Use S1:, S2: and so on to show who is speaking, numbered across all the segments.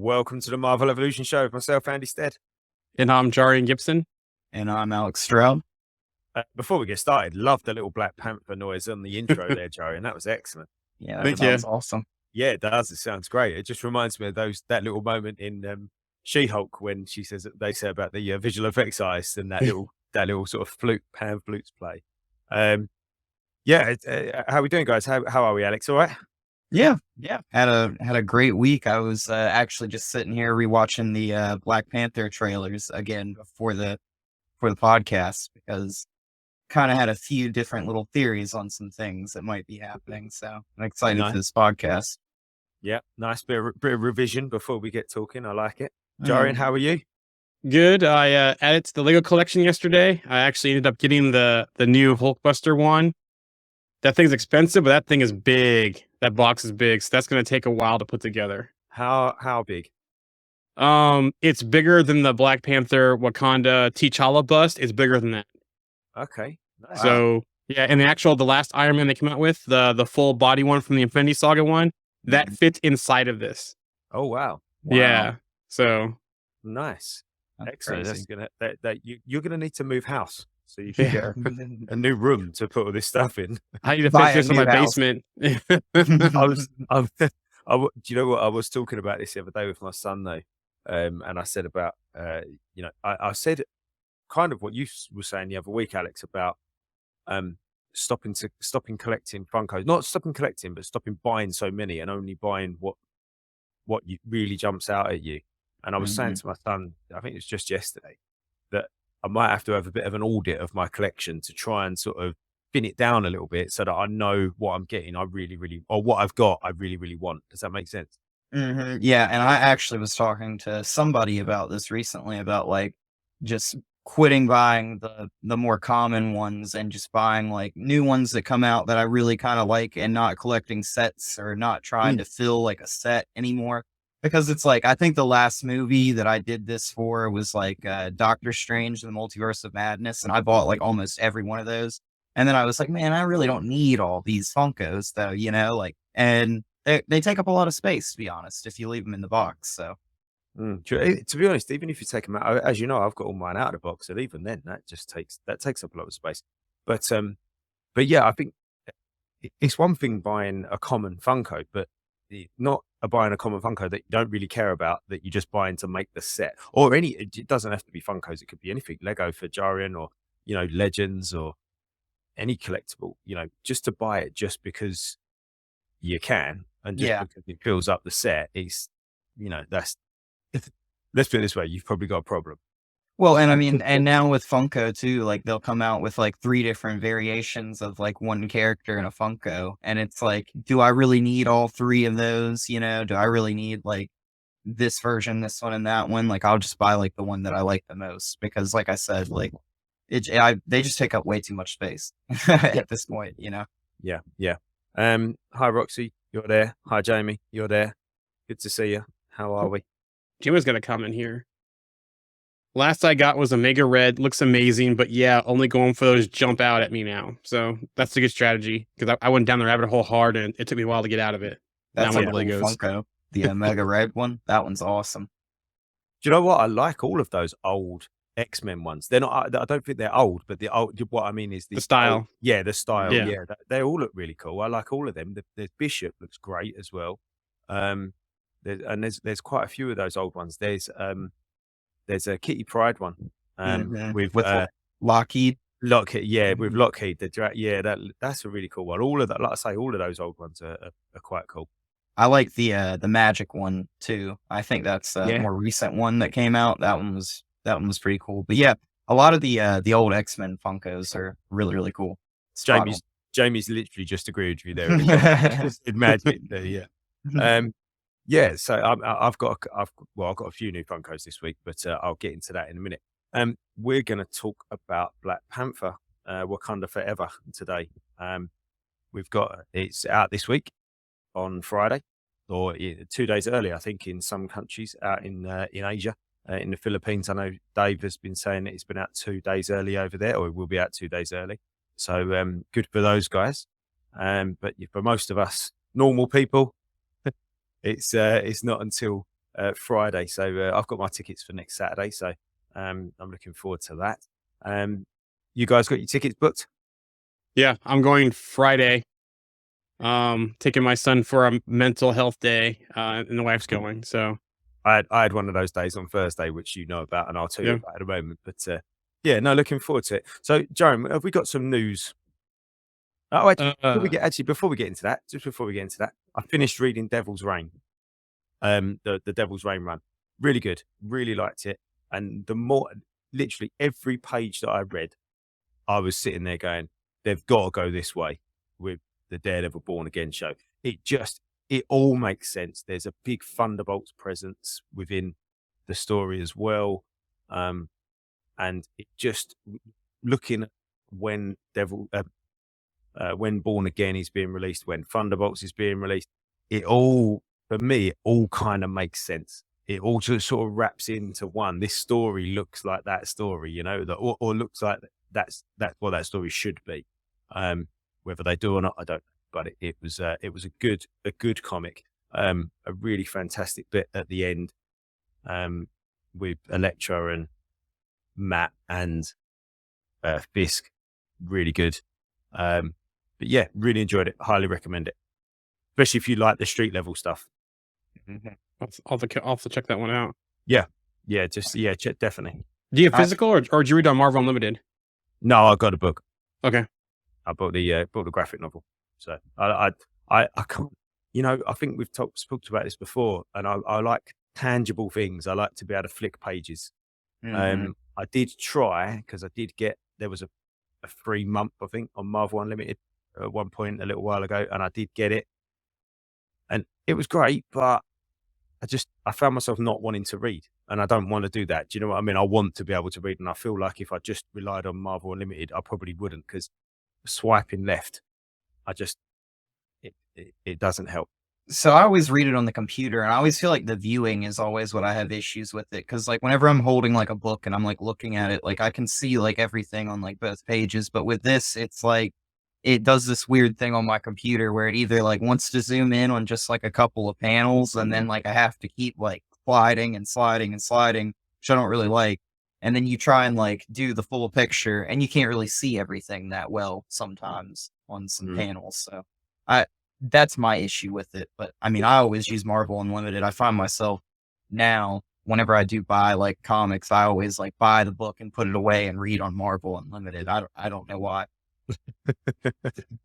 S1: Welcome to the Marvel Evolution Show with myself, Andy Stead.
S2: And I'm Jarian Gibson.
S3: And I'm Alex Stroud.
S1: Before we get started, love the little Black Panther noise on the intro there, Jarian. That was excellent.
S3: Yeah, that sounds awesome.
S1: Yeah, it does. It sounds great. It just reminds me of that little moment in She-Hulk when she says that they say about the visual effects artist and that little sort of pan flutes play. How are we doing, guys? How are we, Alex? All right?
S3: Yeah. Had a great week. I was actually just sitting here rewatching the Black Panther trailers again for the podcast because kind of had a few different little theories on some things that might be happening. So I'm excited for this podcast.
S1: Yeah, nice bit of revision before we get talking. I like it. Jarian, how are you?
S2: Good. I added to the Lego collection yesterday. I actually ended up getting the new Hulkbuster one. That thing's expensive, but that thing is big. That box is big, so that's going to take a while to put together.
S1: How big?
S2: It's bigger than the Black Panther Wakanda T'Challa bust. It's bigger than that.
S1: Okay.
S2: Nice. So yeah, and the last Iron Man they came out with, the full body one from the Infinity Saga one, that fits inside of this.
S1: Oh wow.
S2: Yeah. So
S1: nice.
S3: That's
S1: excellent.
S3: crazy.
S1: That's gonna you're gonna need to move house so you can get a new room to put all this stuff in.
S2: I need to fix this in my basement.
S1: Do you know what? I was talking about this the other day with my son though, and I said about I said kind of what you were saying the other week, Alex, about stopping collecting Funkos. Not stopping collecting, but stopping buying so many and only buying what really jumps out at you. And I was saying to my son, I think it was just yesterday, that I might have to have a bit of an audit of my collection to try and sort of thin it down a little bit so that I know what I'm getting. Or what I've got, I really, really want. Does that make sense?
S3: Mm-hmm. Yeah. And I actually was talking to somebody about this recently about like just quitting buying the more common ones and just buying like new ones that come out that I really kind of like and not collecting sets or not trying to fill like a set anymore. Because it's like, I think the last movie that I did this for was like Doctor Strange, The Multiverse of Madness. And I bought like almost every one of those. And then I was like, man, I really don't need all these Funkos though, and they take up a lot of space, to be honest, if you leave them in the box. So.
S1: To be honest, even if you take them out, as you know, I've got all mine out of the box, and even then, that takes up a lot of space. But yeah, I think it's one thing buying a common Funko, but not buying a common Funko that you don't really care about, that you're just buying to make the set, or it doesn't have to be Funkos. It could be anything, Lego for Jarian, or Legends, or any collectible. Just to buy it just because you can, and just because it fills up the set is, that's. Let's put it this way, you've probably got a problem.
S3: Well, and I mean, and now with Funko too, like they'll come out with like 3 different variations of like one character in a Funko. And it's like, do I really need all 3 of those? Do I really need like this version, this one, and that one? Like, I'll just buy like the one that I like the most because like I said, like they just take up way too much space at this point,
S1: Yeah. Hi, Roxy, you're there. Hi, Jamie, you're there. Good to see you. How are we?
S2: Jimmy's gonna come in here. Last I got was a Mega Red. Looks amazing, but yeah, only going for those jump out at me now. So that's a good strategy because I went down the rabbit hole hard and it took me a while to get out of it.
S3: That's a really good Funko. The Mega Red one. That one's awesome.
S1: Do you know what? I like all of those old X-Men ones. They're not. I don't think they're old, but the old. What I mean is
S2: the style.
S1: The style. Yeah, they all look really cool. I like all of them. The Bishop looks great as well. There's quite a few of those old ones. There's a Kitty Pryde one with
S3: Lockheed.
S1: With Lockheed. That's a really cool one. All of that, like I say, all of those old ones are quite cool.
S3: I like the Magic one too. I think that's a more recent one that came out. That one was pretty cool. But yeah, a lot of the old X-Men Funkos are really, really cool.
S1: Jamie's literally just agreed with you there. Magic, yeah. So I've got a few new Funkos this week, but I'll get into that in a minute. We're going to talk about Black Panther, Wakanda Forever today. It's out this week on Friday, or 2 days early, I think, in some countries out in Asia, in the Philippines. I know Dave has been saying that it's been out 2 days early over there, or it will be out 2 days early. So good for those guys. But for most of us normal people, it's not until Friday, so I've got my tickets for next Saturday. So I'm looking forward to that. You guys got your tickets booked?
S2: Yeah, I'm going Friday. Taking my son for a mental health day, and the wife's going. So
S1: I had one of those days on Thursday, which you know about, and I'll tell you
S2: yeah.
S1: about in a moment. But yeah, no, looking forward to it. So, Jerome, have we got some news? Oh, actually, before we get into that, I finished reading Devil's Reign, the Devil's Reign run. Really good, really liked it. And literally every page that I read, I was sitting there going, "They've got to go this way with the Daredevil Born Again show." It all makes sense. There's a big Thunderbolts presence within the story as well, and it just looking at when when Born Again is being released, when Thunderbolts is being released, for me, it all kind of makes sense. It all just sort of wraps into one. This story looks like that story, or looks like that's what that story should be. Whether they do or not, I don't know. But it was a good comic. A really fantastic bit at the end, with Elektra and Matt and Fisk. Really good. But yeah, really enjoyed it. Highly recommend it, especially if you like the street level stuff.
S2: I'll have to check that one out.
S1: Yeah, check, definitely.
S2: Do you have physical or did you read on Marvel Unlimited?
S1: No, I got a book.
S2: Okay.
S1: I bought the graphic novel. So I can't. I think we've spoke about this before, and I like tangible things. I like to be able to flick pages. I did try, because there was a 3 month, I think, on Marvel Unlimited at one point a little while ago, and I did get it, and it was great, but I found myself not wanting to read, and I don't want to do that. Do you know what I mean? I want to be able to read, and I feel like if I just relied on Marvel Unlimited, I probably wouldn't, because swiping left, it doesn't help.
S3: So I always read it on the computer, and I always feel like the viewing is always what I have issues with it. Because like whenever I'm holding like a book and I'm like looking at it, like I can see like everything on like both pages. But with this, it's like it does this weird thing on my computer where it either like wants to zoom in on just like a couple of panels, and then like I have to keep like sliding and sliding and sliding, which I don't really like. And then you try and like do the full picture, and you can't really see everything that well sometimes on some panels. So that's my issue with it. But I mean, I always use Marvel Unlimited. I find myself now, whenever I do buy like comics, I always like buy the book and put it away and read on Marvel Unlimited. I don't know why.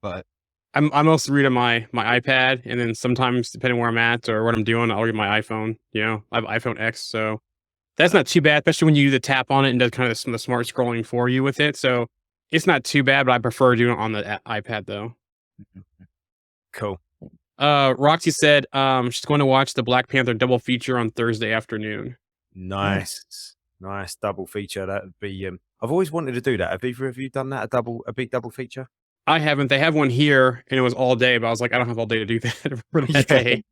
S3: But
S2: I mostly read on my iPad, and then sometimes depending where I'm at or what I'm doing, I'll read my iPhone. I have iPhone X, so that's not too bad, especially when you do the tap on it and does kind of the smart scrolling for you with it. So it's not too bad, but I prefer doing it on the iPad though.
S1: Cool.
S2: Roxy said she's going to watch the Black Panther double feature on Thursday afternoon.
S1: Nice double feature. That would be. I've always wanted to do that. Have either of you done that? A big double feature?
S2: I haven't. They have one here, and it was all day, but I was like, I don't have all day to do that for that day.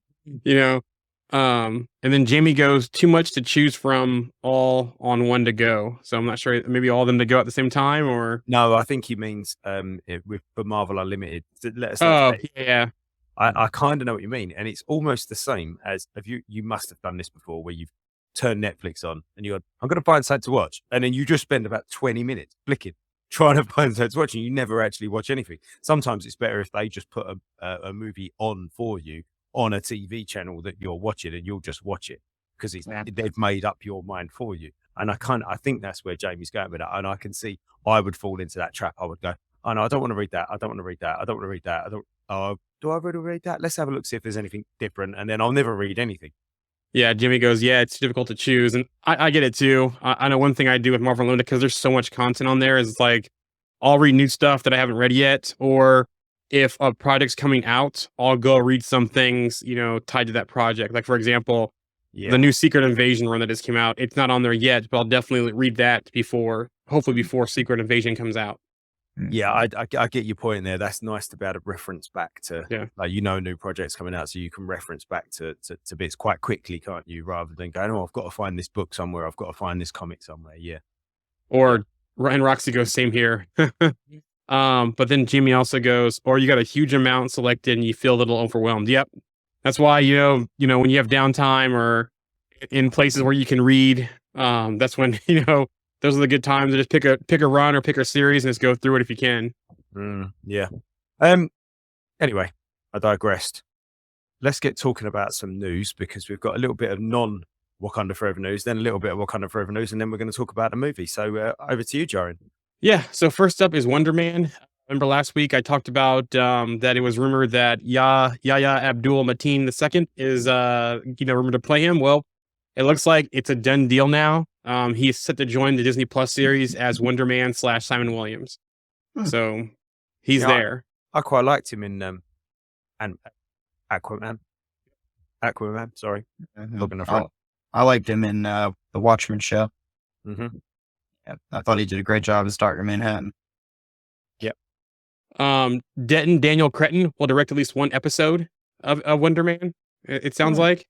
S2: And then Jamie goes, too much to choose from, all on one to go. So I'm not sure, maybe all of them to go at the same time, or
S1: no, I think he means for Marvel Unlimited. Let us
S2: know. Oh, yeah.
S1: I kind of know what you mean, and it's almost the same as you must have done this before, where you've turned Netflix on and you're, I'm going to find something to watch, and then you just spend about 20 minutes flicking, trying to find something to watch, and you never actually watch anything. Sometimes it's better if they just put a movie on for you on a TV channel that you're watching, and you'll just watch it because they've made up your mind for you. And I think that's where Jamie's going with that. And I can see I would fall into that trap. I would go, oh no, I don't want to read that. I don't want to read that. I don't want to read that. Do I really read that? Let's have a look, see if there's anything different. And then I'll never read anything.
S2: Yeah, Jimmy goes, yeah, it's difficult to choose. And I get it too. I know one thing I do with Marvel Unlimited, because there's so much content on there, is like, I'll read new stuff that I haven't read yet. Or if a project's coming out, I'll go read some things, tied to that project. Like, for example, the new Secret Invasion run that just came out. It's not on there yet, but I'll definitely read that hopefully before Secret Invasion comes out.
S1: Yeah, I get your point there. That's nice to be able to reference back to, new projects coming out, so you can reference back to bits quite quickly, can't you? Rather than going, oh, I've got to find this book somewhere, I've got to find this comic somewhere. Yeah.
S2: Or and Roxy goes, same here. But then Jimmy also goes, or you got a huge amount selected and you feel a little overwhelmed. Yep. That's why, when you have downtime or in places where you can read. That's when those are the good times to just pick a run or pick a series and just go through it if you can.
S1: Yeah. Anyway, I digressed. Let's get talking about some news, because we've got a little bit of non-Wakanda Forever news, then a little bit of Wakanda Forever news, and then we're going to talk about the movie. So over to you, Joran.
S2: Yeah. So first up is Wonder Man. Remember last week I talked about that it was rumored that Yahya Abdul Mateen II is rumored to play him. Well, it looks like it's a done deal now. He's set to join the Disney Plus series as Wonder Man / Simon Williams. So he's there.
S1: I quite liked him in and Aquaman. Sorry,
S3: I liked him in the Watchmen show.
S1: Mm-hmm.
S3: Yeah, I thought he did a great job as Dr. Manhattan.
S1: Yep.
S2: Denton Daniel Cretton will direct at least one episode of Wonder Man. It sounds like.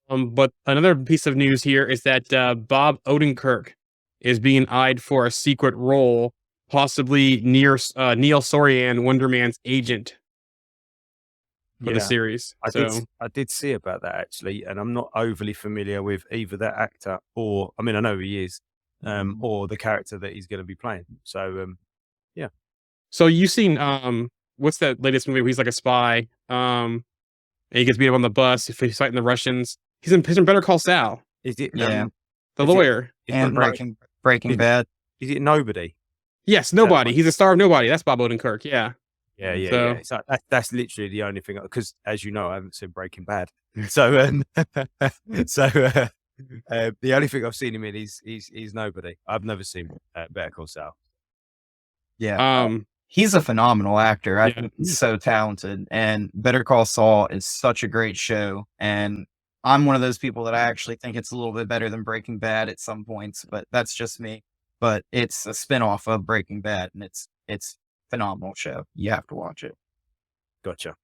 S2: But another piece of news here is that Bob Odenkirk is being eyed for a secret role, possibly near Neil Sorian, Wonder Man's agent, for the series.
S1: I did see about that, actually, and I'm not overly familiar with either that actor or, I mean, I know who he is, or the character that he's going to be playing. So yeah.
S2: So you've seen what's that latest movie where he's like a spy? And he gets beat up on the bus if he's fighting the Russians. He's in Better Call Saul.
S1: Is it?
S3: Yeah.
S2: The lawyer.
S3: And Breaking Bad.
S1: Is it Nobody?
S2: Yes, Nobody. He's a star of Nobody. That's Bob Odenkirk. Yeah.
S1: Yeah. So that's literally the only thing, because as you know, I haven't seen Breaking Bad. So the only thing I've seen him in is Nobody. I've never seen Better Call Saul.
S3: Yeah. He's a phenomenal actor. I think he's so talented, and Better Call Saul is such a great show. And I'm one of those people that I actually think it's a little bit better than Breaking Bad at some points, but that's just me. But it's a spinoff of Breaking Bad, and it's phenomenal show. You have to watch it.
S1: Gotcha.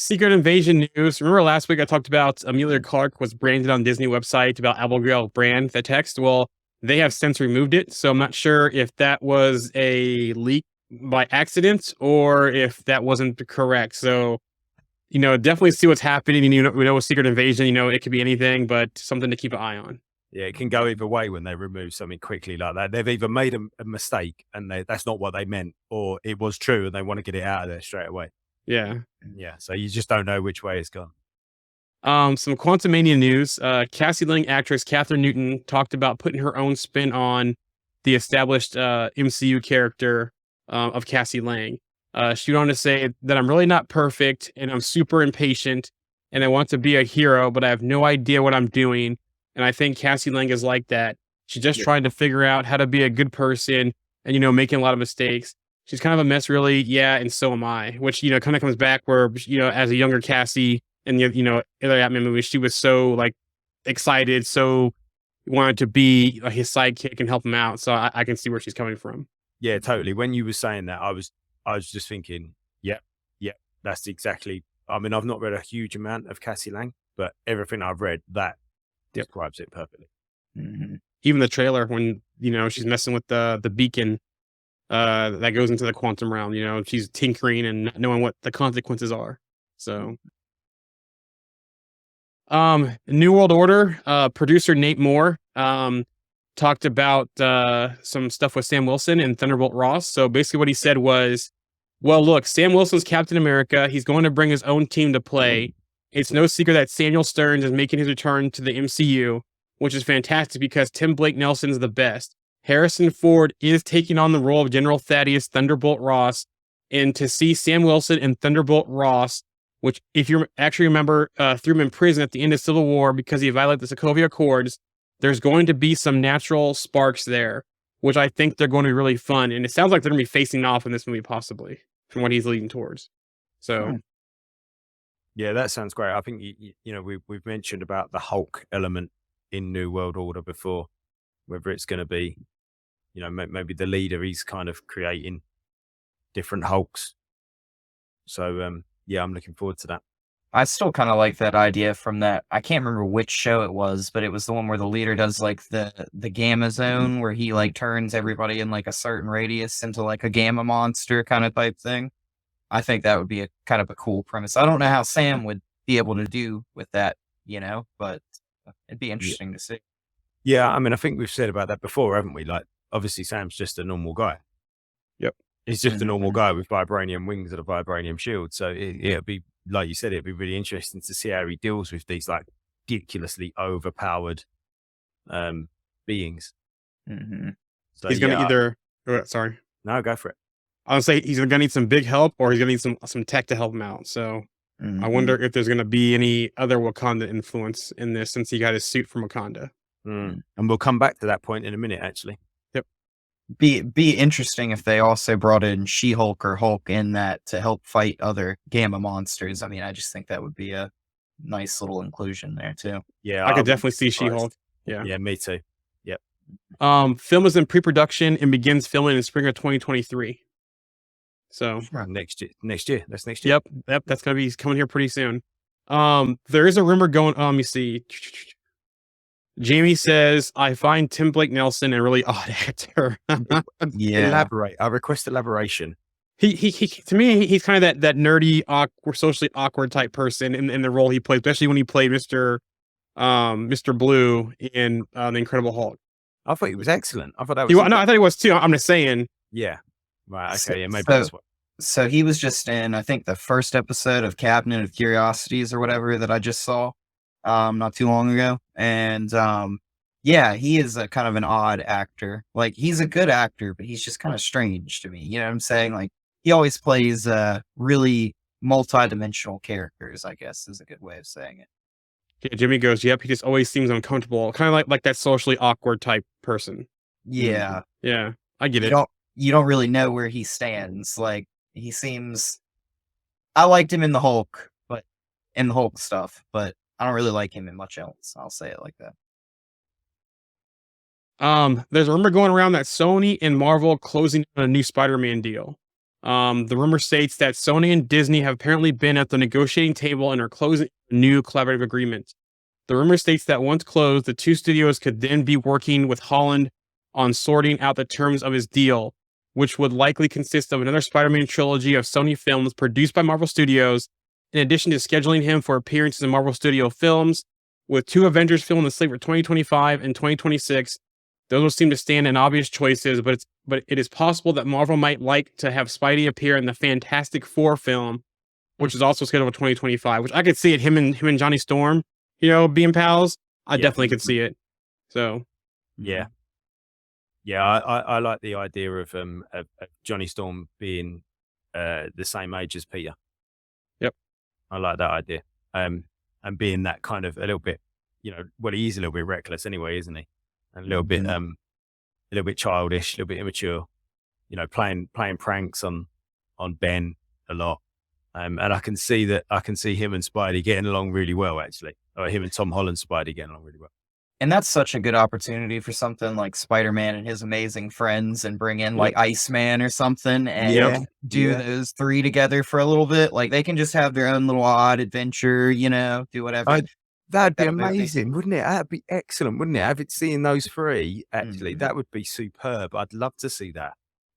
S2: Secret Invasion news. Remember last week I talked about Amelia Clark was branded on Disney website about Abigail Brand, the text? Well, they have since removed it, so I'm not sure if that was a leak by accident or if that wasn't correct. So, definitely see what's happening. We know with Secret Invasion, it could be anything, but something to keep an eye on.
S1: Yeah, it can go either way when they remove something quickly like that. They've either made a mistake and that's not what they meant, or it was true and they want to get it out of there straight away.
S2: Yeah.
S1: So you just don't know which way it's gone.
S2: Some Quantumania news. Cassie Lang actress Katherine Newton talked about putting her own spin on the established MCU character of Cassie Lang. She went on to say that I'm really not perfect and I'm super impatient and I want to be a hero, but I have no idea what I'm doing. And I think Cassie Lang is like that. She's just trying to figure out how to be a good person and, making a lot of mistakes. She's kind of a mess, really. Yeah. And so am I, which, kind of comes back where, as a younger Cassie in the, other Ant-Man movies, she was so excited. So wanted to be his sidekick and help him out. So I can see where she's coming from.
S1: Yeah, totally. When you were saying that, I was just thinking, yeah, that's exactly. I mean, I've not read a huge amount of Cassie Lang, but everything I've read, that describes it perfectly.
S2: Mm-hmm. Even the trailer when, she's messing with the beacon that goes into the quantum realm, she's tinkering and not knowing what the consequences are. So, New World Order, producer Nate Moore, talked about some stuff with Sam Wilson and Thunderbolt Ross. So basically what he said was, well, look, Sam Wilson's Captain America. He's going to bring his own team to play. It's no secret that Samuel Stearns is making his return to the MCU, which is fantastic because Tim Blake Nelson is the best. Harrison Ford is taking on the role of General Thaddeus Thunderbolt Ross. And to see Sam Wilson and Thunderbolt Ross, which, if you actually remember, threw him in prison at the end of Civil War because he violated the Sokovia Accords, there's going to be some natural sparks there, which I think they're going to be really fun. And it sounds like they're going to be facing off in this movie, possibly, from what he's leading towards. So...
S1: Yeah, that sounds great. I think we've mentioned about the Hulk element in New World Order before, whether it's going to be, maybe the leader, he's kind of creating different Hulks. So I'm looking forward to that.
S3: I still kind of like that idea from that. I can't remember which show it was, but it was the one where the leader does the gamma zone where he turns everybody in a certain radius into a gamma monster kind of type thing. I think that would be a kind of a cool premise. I don't know how Sam would be able to do with that but it'd be interesting to see.
S1: Yeah, I mean, I think we've said about that before, haven't we? Like, obviously, Sam's just a normal guy.
S2: Yep.
S1: He's just a normal
S3: Mhm.
S1: guy with vibranium wings and a vibranium shield. So, it'd be, like you said, it'd be really interesting to see how he deals with these, like, ridiculously overpowered beings.
S3: Mhm.
S1: So,
S2: He's gonna either. Sorry,
S1: no, go for it.
S2: I'll say he's gonna need some big help, or he's gonna need some tech to help him out. So I
S3: Mhm.
S2: wonder if there's gonna be any other Wakanda influence in this, since he got his suit from Wakanda.
S1: And we'll come back to that point in a minute, actually.
S2: Yep.
S3: Be interesting if they also brought in She-Hulk or Hulk in that to help fight other Gamma monsters. I mean, I just think that would be a nice little inclusion there too.
S1: Yeah,
S2: I could
S1: wouldn't
S2: definitely
S1: be
S2: see
S1: surprised.
S2: She-Hulk. Yeah.
S1: Yeah, me too. Yep.
S2: Film is in pre-production and begins filming in spring of 2023. So
S1: Next year. That's next year.
S2: yep, that's gonna be coming here pretty soon. There is a rumor going. Let me see. Jamie says, "I find Tim Blake Nelson a really odd actor."
S3: Yeah.
S1: Elaborate. I request elaboration.
S2: he to me, he's kind of that nerdy, awkward, socially awkward type person in the role he plays, especially when he played Mr. Blue in the Incredible Hulk.
S1: I thought he was excellent. I thought that was.
S2: No, I thought he was too. I'm just saying.
S1: Yeah. Right.
S3: So-
S1: Okay. Yeah. Maybe
S3: so-
S1: that's what.
S3: So he was just in, I think, the first episode of Cabinet of Curiosities or whatever that I just saw, not too long ago. And yeah, he is a kind of an odd actor. Like, he's a good actor, but he's just kind of strange to me. You know what I'm saying? Like, he always plays really multi-dimensional characters, I guess is a good way of saying it.
S2: Yeah, Jimmy goes, "Yep, he just always seems uncomfortable, kind of like that socially awkward type person."
S3: Yeah.
S2: Yeah, I get
S3: You
S2: it.
S3: you don't really know where he stands. Like, he seems, I liked him in the Hulk stuff, but I don't really like him in much else. I'll say it like that.
S2: There's a rumor going around that Sony and Marvel closing on a new Spider-Man deal. The rumor states that Sony and Disney have apparently been at the negotiating table and are closing a new collaborative agreement. The rumor states that once closed, the two studios could then be working with Holland on sorting out the terms of his deal, which would likely consist of another Spider-Man trilogy of Sony films produced by Marvel Studios, in addition to scheduling him for appearances in Marvel Studio films, with 2 Avengers films in the slate for 2025 and 2026. Those will seem to stand in obvious choices, but it is possible that Marvel might like to have Spidey appear in the Fantastic Four film, which is also scheduled for 2025. Which I could see it, him and Johnny Storm, being pals. I
S1: Yeah.
S2: definitely could see it. So
S1: Yeah. Yeah. I like the idea of Johnny Storm being the same age as Peter.
S2: Yep.
S1: I like that idea. And being that kind of a little bit, well, he is a little bit reckless anyway, isn't he? And a little bit childish, a little bit immature. Playing pranks on Ben a lot. And I can see him and Spidey getting along really well, actually. Or him and Tom Holland Spidey getting along really well.
S3: And that's such a good opportunity for something like Spider-Man and His Amazing Friends, and bring in like Iceman or something, and do those 3 together for a little bit. Like, they can just have their own little odd adventure, do whatever.
S1: That'd be
S3: That'd be
S1: amazing, wouldn't it? That'd be excellent, wouldn't it? Seeing those 3, actually,
S3: Mhm.
S1: that would be superb. I'd love to see that.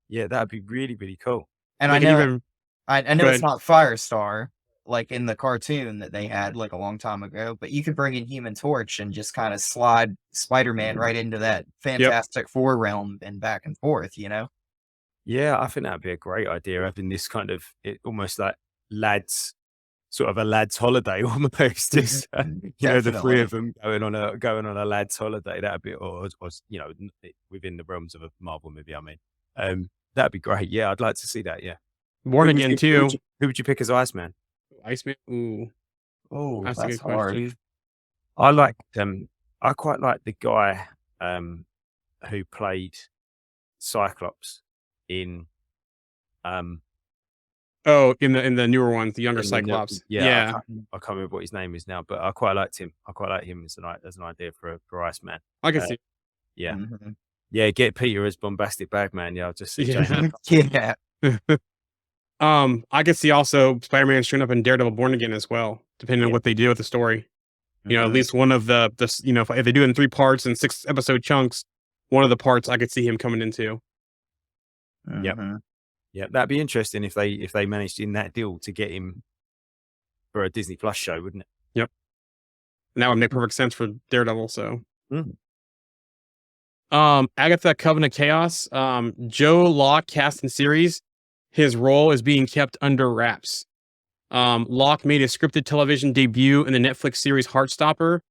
S1: Yeah, that'd be really, really cool.
S3: And
S2: they
S3: I
S2: could
S3: know
S2: even
S3: I
S2: Go
S3: know
S2: ahead.
S3: it's not Firestar like in the cartoon that they had like a long time ago, but you could bring in Human Torch and just kind of slide Spider-Man right into that Fantastic Four realm and back and forth,
S1: Yeah, I think that'd be a great idea, having this kind of almost like sort of a lad's holiday almost. Just, the 3 of them going on a lad's holiday. That'd be, or within the realms of a Marvel movie. I mean, that'd be great. Yeah, I'd like to see that. Yeah.
S2: Born
S1: Who would
S2: Again
S1: you-
S2: too.
S1: Who would you pick as Iceman?
S2: Iceman. Ooh,
S3: Oh,
S2: that's
S3: that's
S2: a good
S3: hard.
S2: question.
S1: I quite like the guy who played Cyclops in
S2: Oh, in the newer ones, the younger
S1: in the-
S2: Cyclops.
S1: yeah, I can't remember what his name is now, but I quite liked him. I quite like him as an idea for Iceman.
S2: I can see.
S1: Yeah,
S3: Mhm.
S1: yeah. Get Peter as bombastic Bagman. Yeah, I'll just see.
S2: Yeah.
S3: Yeah.
S2: I could see also Spider-Man showing up in Daredevil Born Again as well, depending on
S1: Yeah.
S2: what they do with the story. At
S3: Mhm.
S2: least one of the if they do it in 3 parts and 6 episode chunks, one of the parts I could see him coming into.
S1: Yep.
S3: Mhm.
S1: Yeah, that'd be interesting if they managed in that deal to get him for a Disney Plus show, wouldn't it?
S2: and that would make perfect sense for Daredevil. So,
S1: Mm.
S2: Agatha Covenant Chaos, Joe Locke cast in series. His role is being kept under wraps. Locke made a scripted television debut in the Netflix series Heartstopper,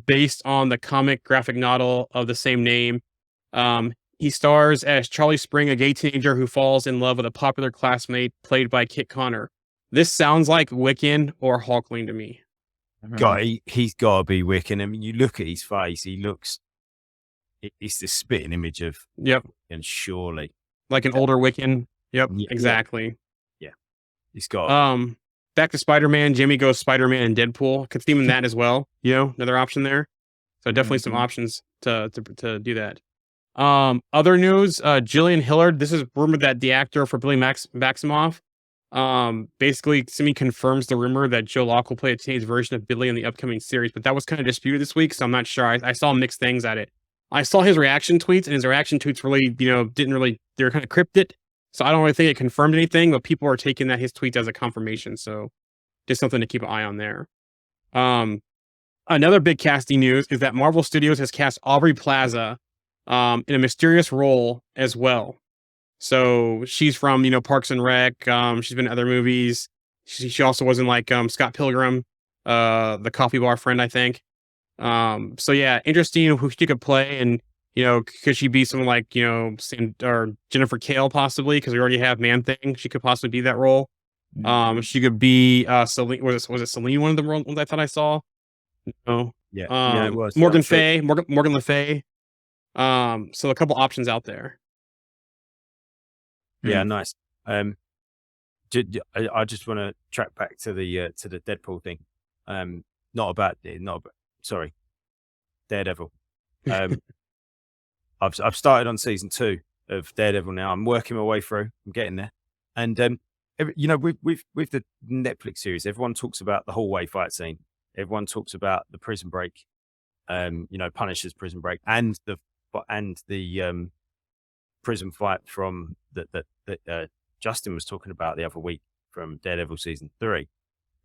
S2: based on the comic graphic novel of the same name. He stars as Charlie Spring, a gay teenager who falls in love with a popular classmate played by Kit Connor. This sounds like Wiccan or Hulkling to me.
S1: God, he's got to be Wiccan. I mean, you look at his face; he looks. It's the spitting image of.
S2: Yep.
S1: And surely,
S2: like an older Wiccan. Yep,
S1: Yeah.
S2: exactly.
S1: Yeah, he's got.
S2: Back to Spider-Man. Jamie goes Spider-Man and Deadpool. Could theme in that as well. Another option there. So definitely some options to do that. Other news. Jillian Hillard. This is rumored that the actor for Billy Maximoff, basically semi-confirms the rumor that Joe Locke will play a teenage version of Billy in the upcoming series. But that was kind of disputed this week, so I'm not sure. I saw mixed things at it. I saw his reaction tweets, and his reaction tweets really, they were kind of cryptic. So I don't really think it confirmed anything, but people are taking his tweets as a confirmation. So just something to keep an eye on there. Another big casting news is that Marvel Studios has cast Aubrey Plaza in a mysterious role as well. So she's from, Parks and Rec. She's been in other movies. She also was in Scott Pilgrim, the coffee bar friend, I think. So yeah, interesting who she could play, and could she be someone like or Jennifer Kale possibly, because we already have Man Thing. She could possibly be that role. She could be Celine. Was it Celine? One of the ones I thought I saw. No.
S1: Yeah. It was
S2: Morgan Le Fay. So a couple options out there.
S1: Yeah, nice. I just want to track back to the Deadpool thing. Sorry, Daredevil. I've started on season 2 of Daredevil now. I'm working my way through. I'm getting there, and with the Netflix series, everyone talks about the hallway fight scene. Everyone talks about the prison break, Punisher's prison break, and the prison fight from that Justin was talking about the other week from Daredevil season 3.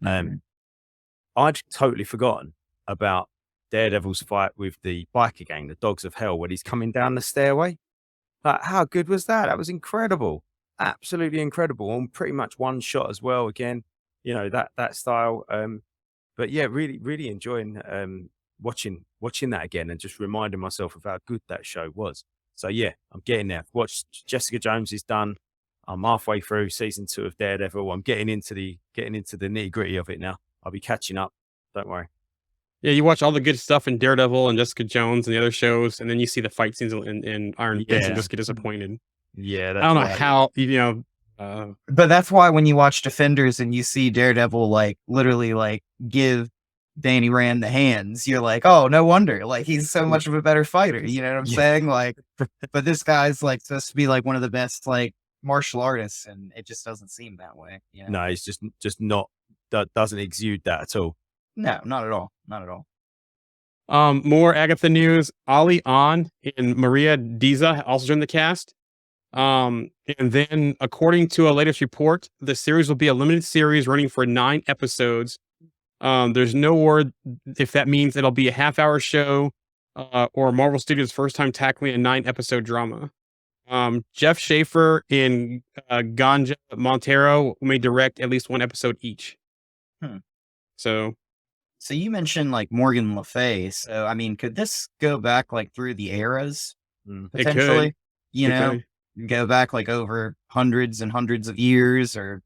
S1: I'd totally forgotten about Daredevil's fight with the biker gang, the Dogs of Hell, when he's coming down the stairway. Like, how good was that? That was incredible. Absolutely incredible. And pretty much one shot as well. Again, that style. But yeah, really, really enjoying watching that again and just reminding myself of how good that show was. So yeah, I'm getting there. Watched Jessica Jones is done. I'm halfway through season 2 of Daredevil. I'm getting into the nitty gritty of it now. I'll be catching up. Don't worry.
S2: Yeah, you watch all the good stuff in Daredevil and Jessica Jones and the other shows, and then you see the fight scenes in Iron Fist and just get disappointed.
S1: Yeah,
S2: I don't know how
S3: but that's why when you watch Defenders and you see Daredevil literally give Danny Rand the hands, you're like, oh, no wonder. He's so much of a better fighter. You know what I'm saying? But this guy's supposed to be one of the best martial artists, and it just doesn't seem that way.
S1: No, he's just not. That doesn't exude that at all.
S3: No, not at all. Not at all.
S2: More Agatha news. Ali An and Maria Diza also joined the cast. And then, according to a latest report, the series will be a limited series running for 9 episodes. There's no word if that means it'll be a half-hour show, or Marvel Studios' first time tackling a 9-episode drama. Jeff Schaefer and Ganja Montero may direct at least 1 episode each. So
S3: you mentioned Morgan Le Fay. So I mean, could this go back through the eras potentially?
S2: It could.
S3: Go back over hundreds and hundreds of years, or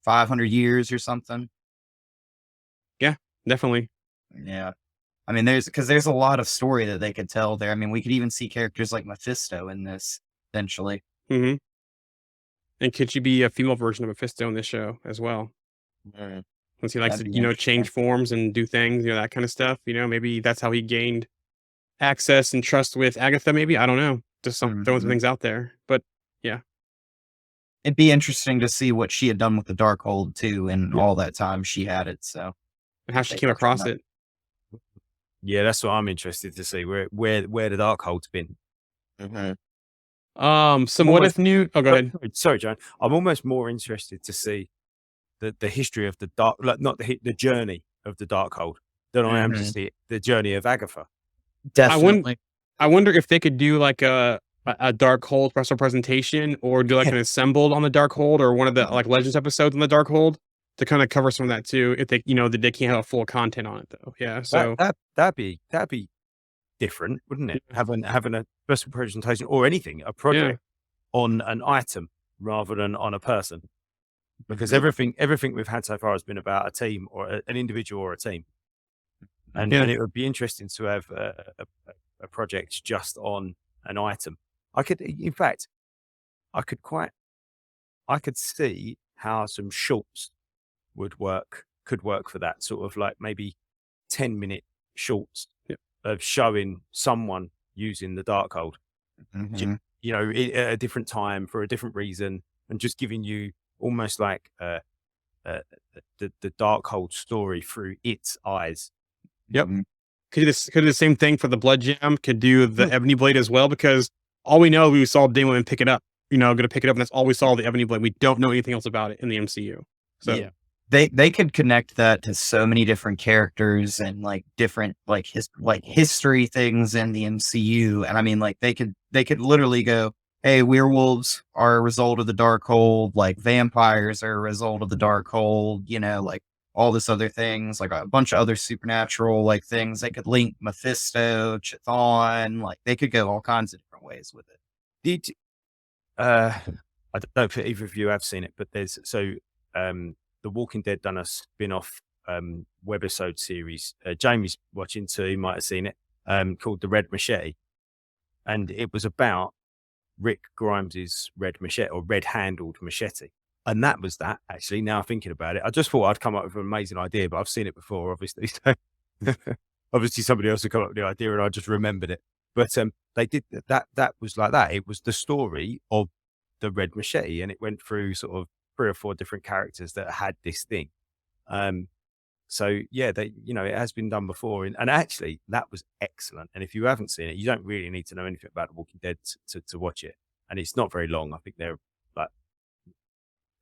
S3: 500 years or something.
S2: Yeah, definitely.
S3: Yeah, I mean, there's a lot of story that they could tell there. I mean, we could even see characters like Mephisto in this eventually.
S2: And could she be a female version of Mephisto in this show as well? Since he likes to, change forms and do things, that kind of stuff. Maybe that's how he gained access and trust with Agatha. Maybe, I don't know. Just throwing some things out there, but yeah,
S3: it'd be interesting to see what she had done with the Darkhold too, and all that time she had it. So,
S2: and how she came across it.
S1: Yeah, that's what I'm interested to see where the Darkhold's been.
S2: Some what if new? Oh, go ahead.
S1: Sorry, John. I'm almost more interested to see the history of the dark, not the journey of the Darkhold than I am to see the journey of Agatha.
S3: Definitely.
S2: I wonder if they could do like a Darkhold special presentation, or do like an assembled on the Darkhold, or one of the like Legends episodes on the Darkhold, to kind of cover some of that too. If they, that they can't have full content on it though. Yeah. So
S1: That'd be different, wouldn't it? Having a special presentation or anything, a project on an item rather than on a person, because everything we've had so far has been about a team or an individual or a team, and it would be interesting to have a project just on an item. I could see how some shorts could work for that, sort of like maybe 10-minute shorts of showing someone using the Darkhold, at a different time for a different reason, and just giving you almost like the Darkhold story through its eyes.
S2: Yep. Could do the same thing for the Blood Gem. Could do the Ebony Blade as well, because all we know, we saw Damon pick it up. Going to pick it up, and that's all we saw, the Ebony Blade. We don't know anything else about it in the MCU. So
S3: they could connect that to so many different characters and like different history things in the MCU. And I mean, like they could literally go, hey, werewolves are a result of the Darkhold, like vampires are a result of the Darkhold, like all this other things, like a bunch of other supernatural like things. They could link Mephisto, Chthon, like they could go all kinds of different ways with it.
S1: I don't know if either of you have seen it, but there's The Walking Dead done a spin-off webisode series. Jamie's watching, so he might have seen it, called The Red Machete. And it was about Rick Grimes's red machete, or red-handled machete. And that was that, actually, now thinking about it. I just thought I'd come up with an amazing idea, but I've seen it before, obviously. So obviously somebody else had come up with the idea and I just remembered it. But they did that was like that. It was the story of the red machete, and it went through sort of 3 or 4 different characters that had this thing. So yeah, it has been done before, and actually that was excellent. And if you haven't seen it, you don't really need to know anything about The Walking Dead to watch it. And it's not very long. I think they're like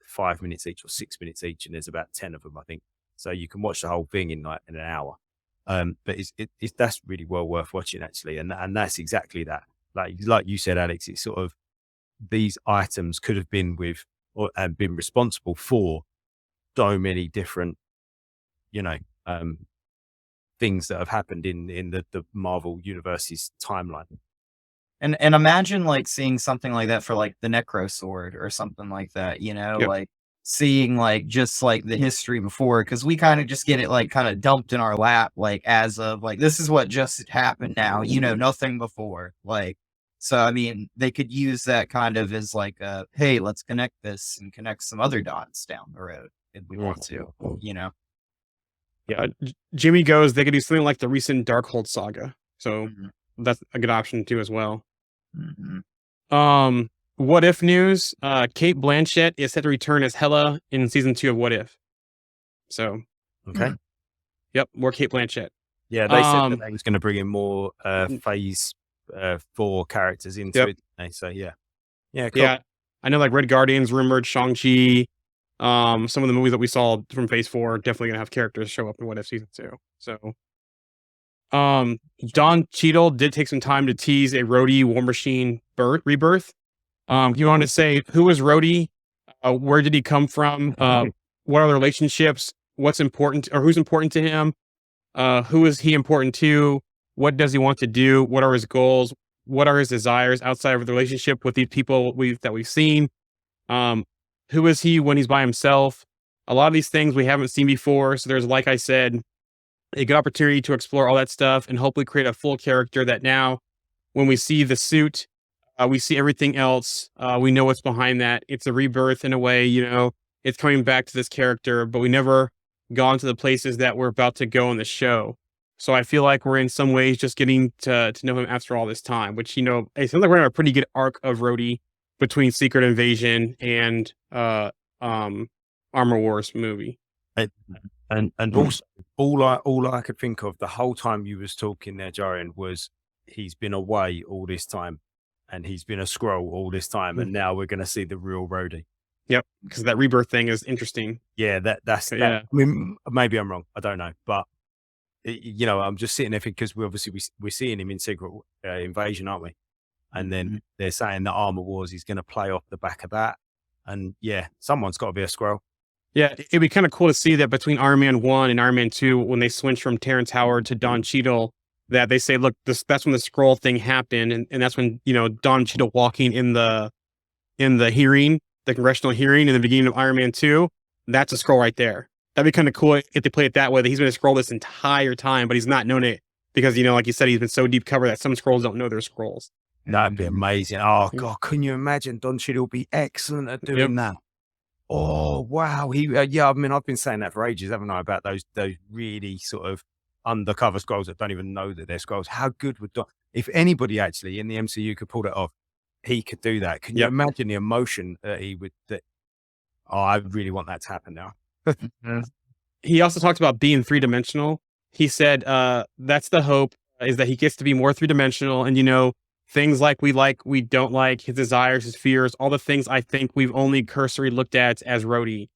S1: 5 minutes each or 6 minutes each, and there's about 10 of them, I think. So you can watch the whole thing in an hour. But that's really well worth watching, actually. And that's exactly that. Like you said, Alex, it's sort of, these items could have been with and been responsible for so many different, things that have happened in the Marvel Universe's timeline.
S3: And imagine like seeing something like that for like the Necro Sword or something like that, like seeing like just like the history before, because we kind of just get it like kind of dumped in our lap, like as of like, this is what just happened now, nothing before. Like, so I mean, they could use that kind of as like hey, let's connect this and connect some other dots down the road if we want to,
S2: Yeah, Jimmy goes, they could do something like the recent Darkhold saga. So that's a good option too as well. What If news? Kate Blanchett is set to return as Hela in season 2 of What If. So
S1: okay,
S2: yep, more Kate Blanchett.
S1: Yeah, they said that they was going to bring in more Phase 4 characters into it. So yeah, cool.
S2: Yeah. I know, like Red Guardians rumored, Shang-Chi. Some of the movies that we saw from Phase 4 are definitely gonna have characters show up in What If season 2. So, Don Cheadle did take some time to tease a Rhodey War Machine rebirth. You want to say, who was Rhodey? Where did he come from? What are the relationships? What's important, or who's important to him? Who is he important to? What does he want to do? What are his goals? What are his desires outside of the relationship with these people that we've seen? Who is he when he's by himself? A lot of these things we haven't seen before. So there's, like I said, a good opportunity to explore all that stuff and hopefully create a full character that now, when we see the suit, we see everything else. We know what's behind that. It's a rebirth in a way, it's coming back to this character, but we never gone to the places that we're about to go in the show. So I feel like we're in some ways just getting to know him after all this time, which, it sounds like we're going to have a pretty good arc of Rhodey between Secret Invasion and Armor Wars movie.
S1: And also, all I could think of the whole time you was talking there, Jarian, was he's been away all this time, and he's been a Skrull all this time, and now we're going to see the real Rhodey.
S2: Yep, because that rebirth thing is interesting.
S1: Yeah, that's that. I mean, maybe I'm wrong. I don't know, but you know, I'm just sitting there because we're seeing him in Secret Invasion, aren't we? And then they're saying that Armor Wars is going to play off the back of that. And yeah, someone's got to be a Skrull.
S2: Yeah, it'd be kind of cool to see that between Iron Man 1 and Iron Man 2, when they switch from Terrence Howard to Don Cheadle, that they say, look, that's when the scroll thing happened, and that's when, you know, Don Cheadle walking in the hearing, the congressional hearing in the beginning of Iron Man 2, that's a scroll right there. That'd be kind of cool if they play it that way, that he's been a scroll this entire time, but he's not known it because, you know, like you said, he's been so deep cover that some scrolls don't know they're scrolls.
S1: That'd be amazing. Oh God, can you imagine? Don Cheadle will be excellent at doing that. Oh wow, yeah. I mean, I've been saying that for ages, haven't I? About those really sort of undercover scrolls that don't even know that they're scrolls. How good would Don? If anybody actually in the MCU could pull that off, he could do that. Can you imagine the emotion that he would? Oh, I really want that to happen now.
S2: He also talked about being 3-dimensional. He said that's the hope, is that he gets to be more 3-dimensional, and, you know, things like, we don't like, his desires, his fears, all the things I think we've only cursory looked at as Rhodey.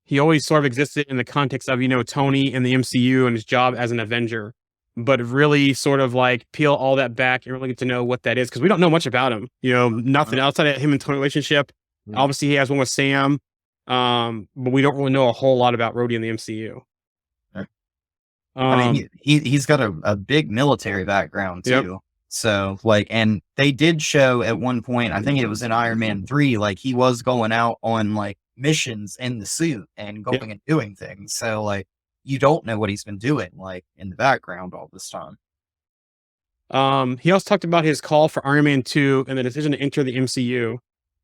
S2: He always sort of existed in the context of, you know, Tony and the MCU and his job as an Avenger, but really sort of like peel all that back and really get to know what that is, because we don't know much about him. You know, nothing outside of him and Tony relationship. Obviously, he has one with Sam, but we don't really know a whole lot about Rhodey in the MCU.
S3: I mean, he's got a big military background too. So like, and they did show at one point, I think it was in Iron Man 3, like he was going out on like missions in the suit and going and doing things. So like, you don't know what he's been doing like in the background all this time.
S2: He also talked about his call for Iron Man 2 and the decision to enter the MCU.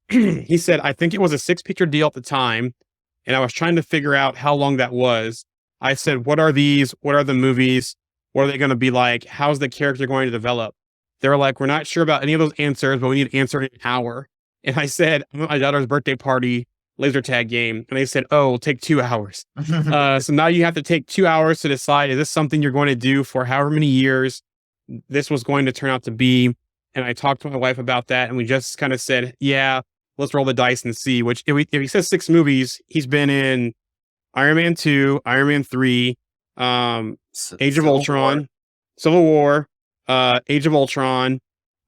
S2: He said, I think it was a 6-picture deal at the time, and I was trying to figure out how long that was. I said, what are these? What are the movies? What are they going to be like? How's the character going to develop? They were like, we're not sure about any of those answers, but we need an answer in an hour. And I said, I'm at my daughter's birthday party laser tag game. And they said, oh, it'll take 2 hours. So now you have to take 2 hours to decide, is this something you're going to do for however many years this was going to turn out to be? And I talked to my wife about that, and we just kind of said, yeah, let's roll the dice and see. Which, if he says 6 movies, he's been in Iron Man 2, Iron Man 3, Age of Ultron, Civil War, Age of Ultron,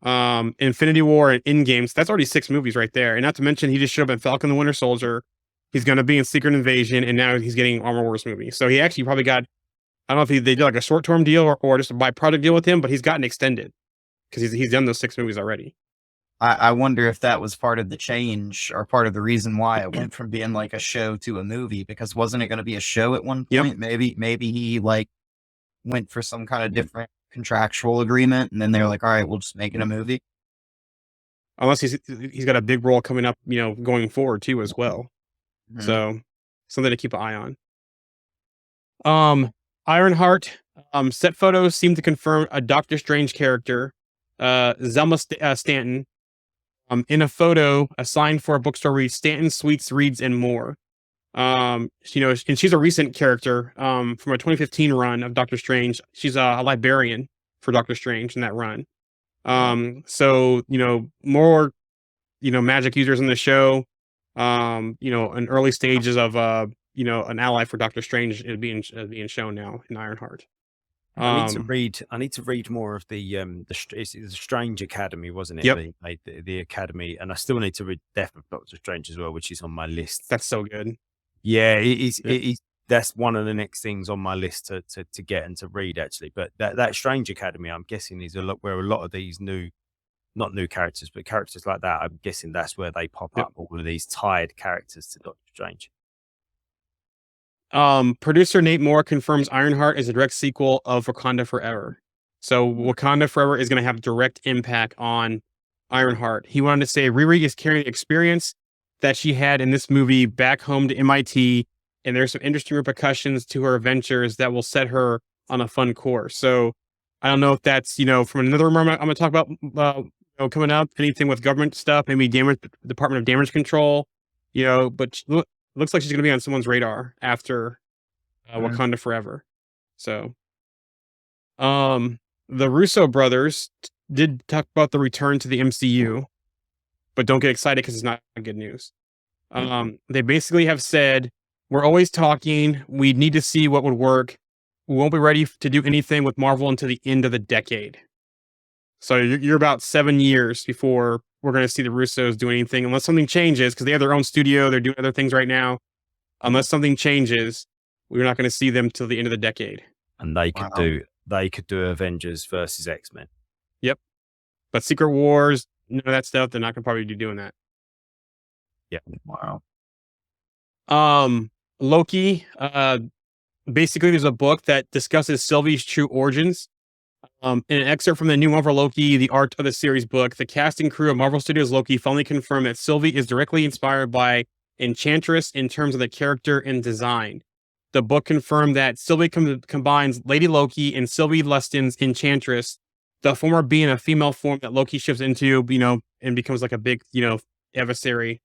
S2: Infinity War, and Endgame. So that's already 6 movies right there. And not to mention, he just showed up in Falcon the Winter Soldier. He's going to be in Secret Invasion, and now he's getting Armor Wars movie. So he actually probably got, I don't know if they did like a short-term deal or just a byproduct deal with him, but he's gotten extended because he's done those 6 movies already.
S3: I wonder if that was part of the change or part of the reason why it went from being like a show to a movie, because wasn't it going to be a show at one point? Maybe he like went for some kind of different contractual agreement, and then they're like, all right, we'll just make it a movie.
S2: Unless he's got a big role coming up, you know, going forward too as well. So something to keep an eye on. Ironheart, set photos seem to confirm a Doctor Strange character, Zelma Stanton. In a photo, a sign for a bookstore reads Stanton Sweets, Reads, and More. You know, and she's a recent character from a 2015 run of Doctor Strange. She's a librarian for Doctor Strange in that run. So, you know, more, you know, magic users in the show, you know, in early stages of, you know, an ally for Doctor Strange is being shown now in Ironheart.
S1: I need to read more of the Strange Academy, wasn't it? The Academy, and I still need to read Death of Doctor Strange as well, which is on my list.
S2: That's so good.
S1: Yeah, it is. That's one of the next things on my list to get and to read, actually. But that Strange Academy, I'm guessing, is where a lot of these not new characters, but characters like that, I'm guessing that's where they pop up, all of these tied characters to Doctor Strange.
S2: Producer Nate Moore confirms Ironheart is a direct sequel of Wakanda Forever. So Wakanda Forever is going to have direct impact on Ironheart. He wanted to say Riri is carrying the experience that she had in this movie back home to MIT, and there's some interesting repercussions to her adventures that will set her on a fun course. So I don't know if that's, you know, from another room I'm going to talk about, you know, coming up, anything with government stuff, maybe Department of Damage Control, you know, but looks like she's going to be on someone's radar after Wakanda Forever. So, the Russo brothers did talk about the return to the MCU, but don't get excited because it's not good news. They basically have said, we're always talking. We need to see what would work. we won't be ready to do anything with Marvel until the end of the decade. So you're about 7 years before we're going to see the Russos do anything, unless something changes, because they have their own studio. They're doing other things right now. Unless something changes, we're not going to see them till the end of the decade.
S1: And they could do Avengers versus X-Men.
S2: Yep. But Secret Wars, none of that stuff, they're not going to probably be doing that.
S1: Yeah.
S3: Wow.
S2: Loki, basically there's a book that discusses Sylvie's true origins. In an excerpt from the new Marvel Loki, the art of the series book, the cast and crew of Marvel Studios Loki finally confirmed that Sylvie is directly inspired by Enchantress in terms of the character and design. The book confirmed that Sylvie combines Lady Loki and Sylvie Leston's Enchantress, the former being a female form that Loki shifts into, and becomes like a big, adversary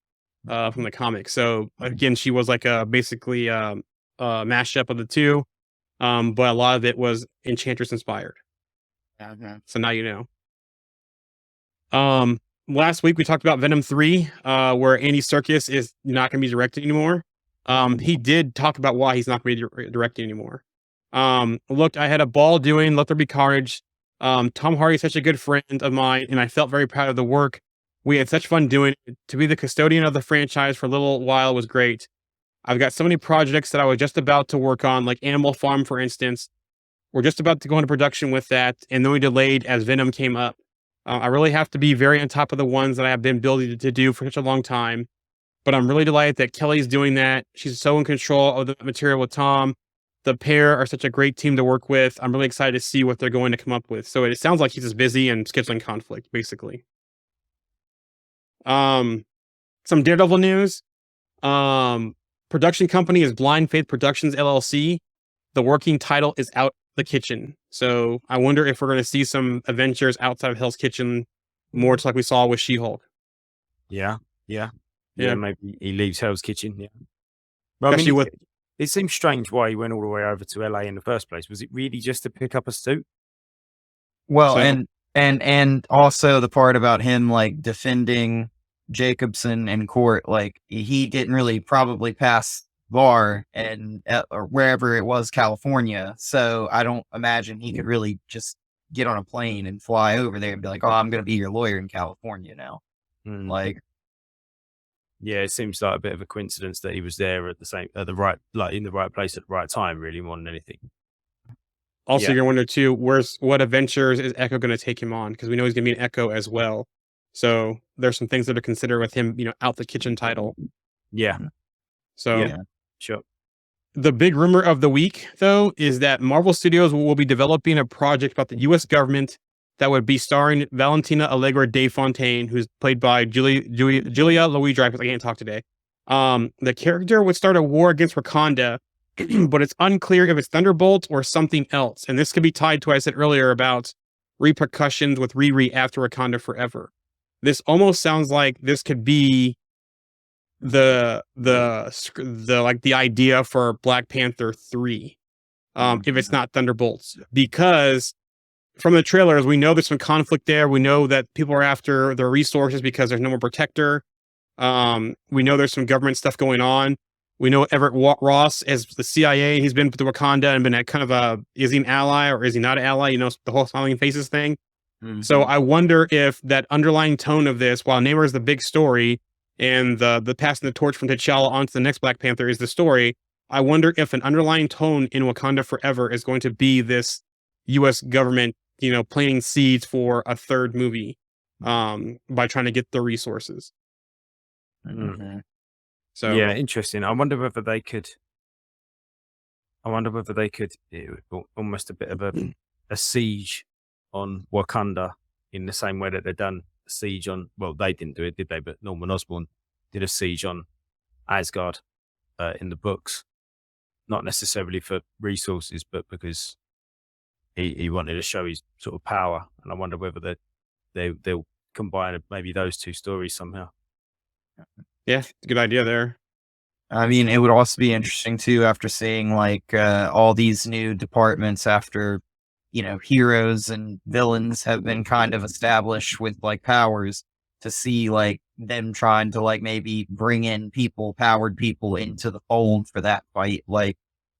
S2: from the comics. So again, she was like basically a mashup of the two, but a lot of it was Enchantress inspired.
S3: Okay.
S2: So now you know. Last week we talked about Venom 3, where Andy Serkis is not going to be directing anymore. He did talk about why he's not going to be directing anymore. Look, I had a ball doing Let There Be Carnage. Tom Hardy is such a good friend of mine, and I felt very proud of the work. We had such fun doing it. To be the custodian of the franchise for a little while was great. I've got so many projects that I was just about to work on, like Animal Farm, for instance. We're just about to go into production with that, and then we delayed as Venom came up. I really have to be very on top of the ones that I have been building to do for such a long time. But I'm really delighted that Kelly's doing that. She's so in control of the material with Tom. The pair are such a great team to work with. I'm really excited to see what they're going to come up with. So it sounds like he's just busy and scheduling conflict, basically. Some Daredevil news. Production company is Blind Faith Productions LLC. The working title is Out the Kitchen. So I wonder if we're going to see some adventures outside of Hell's Kitchen, more like we saw with She-Hulk.
S1: Yeah. Maybe he leaves Hell's Kitchen. Yeah. Well,
S2: Especially
S1: it seems strange why he went all the way over to LA in the first place. Was it really just to pick up a suit?
S3: Well, and also the part about him like defending Jacobson in court, like he didn't really probably pass bar and or wherever it was, California. So I don't imagine he could really just get on a plane and fly over there and be like, "Oh, I'm going to be your lawyer in California now." Like,
S1: yeah, it seems like a bit of a coincidence that he was there in the right place at the right time, really, more than anything.
S2: Also, you're wondering too, what adventures is Echo going to take him on? Because we know he's going to be an Echo as well. So there's some things that to consider with him, Out the Kitchen title.
S1: Yeah.
S2: So
S1: yeah, sure.
S2: The big rumor of the week, though, is that Marvel Studios will be developing a project about the U.S. government that would be starring Valentina Allegra de Fontaine, who's played by Julia Louis-Dreyfus. I can't talk today. The character would start a war against Wakanda, but it's unclear if it's Thunderbolts or something else. And this could be tied to what I said earlier about repercussions with Riri after Wakanda Forever. This almost sounds like this could be the idea for Black Panther 3, if it's not Thunderbolts, because from the trailers we know there's some conflict there. We know that people are after their resources because there's no more protector. We know there's some government stuff going on. We know Everett Ross as the CIA. He's been to Wakanda and been at kind of is he an ally or is he not an ally? The whole smiling faces thing. So I wonder if that underlying tone of this, while Namor is the big story and the passing the torch from T'Challa onto the next Black Panther is the story, I wonder if an underlying tone in Wakanda Forever is going to be this U.S. government, planting seeds for a third movie, by trying to get the resources. So
S1: yeah, interesting. I wonder whether they could. Almost a bit of a siege on Wakanda in the same way that they've done a siege on. Well, they didn't do it, did they? But Norman Osborn did a siege on Asgard in the books, not necessarily for resources, but because he wanted to show his sort of power. And I wonder whether they'll combine maybe those two stories somehow.
S2: Yeah, good idea there.
S3: I mean, it would also be interesting too, after seeing like all these new departments after, heroes and villains have been kind of established with like powers, to see like them trying to like maybe bring in powered people into the fold for that fight. Like,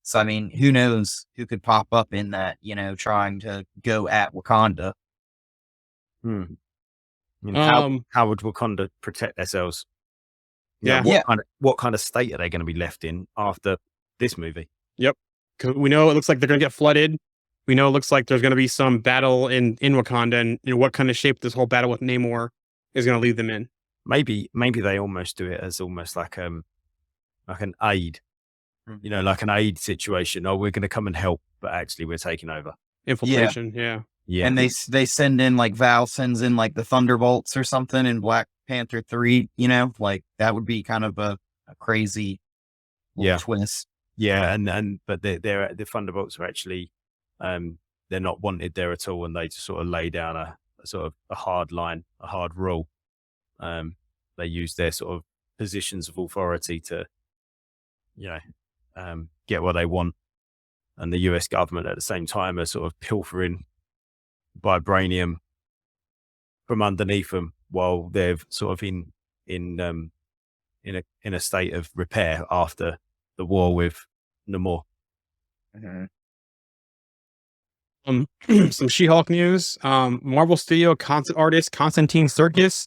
S3: So I mean, who knows who could pop up in that, trying to go at Wakanda.
S1: Hmm. I mean,
S2: Um,
S1: how would Wakanda protect themselves?
S2: Yeah.
S1: What kind of state are they going to be left in after this movie?
S2: Yep. 'Cause we know it looks like they're going to get flooded. We know it looks like there's going to be some battle in Wakanda, and what kind of shape this whole battle with Namor is going to lead them in.
S1: Maybe they almost do it as almost like an aid, like an aid situation. Oh, we're going to come and help, but actually we're taking over.
S2: Infiltration. Yeah.
S1: Yeah.
S3: And they send in, like, Val sends in, like, the Thunderbolts or something in Black Panther 3, like that would be kind of a crazy twist.
S1: Yeah, but the Thunderbolts are actually they're not wanted there at all, and they just sort of lay down a sort of a hard line, a hard rule. They use their sort of positions of authority to, get what they want, and the US government at the same time are sort of pilfering vibranium from underneath them while they're sort of in a state of repair after the war with Namor.
S2: Some She-Hulk news. Marvel Studio concept artist Konstantin Serkis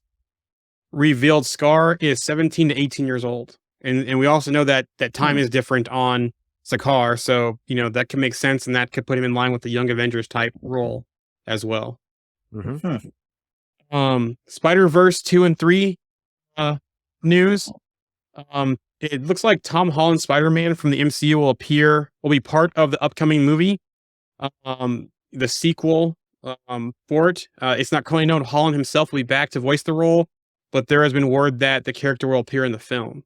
S2: revealed Scar is 17 to 18 years old. And we also know that time is different on Sakaar, so that could make sense, and that could put him in line with the Young Avengers type role as well. Spider-Verse 2 and 3 news. It looks like Tom Holland's Spider-Man from the MCU will be part of the upcoming movie. The sequel for it. It's not currently known Holland himself will be back to voice the role, but there has been word that the character will appear in the film.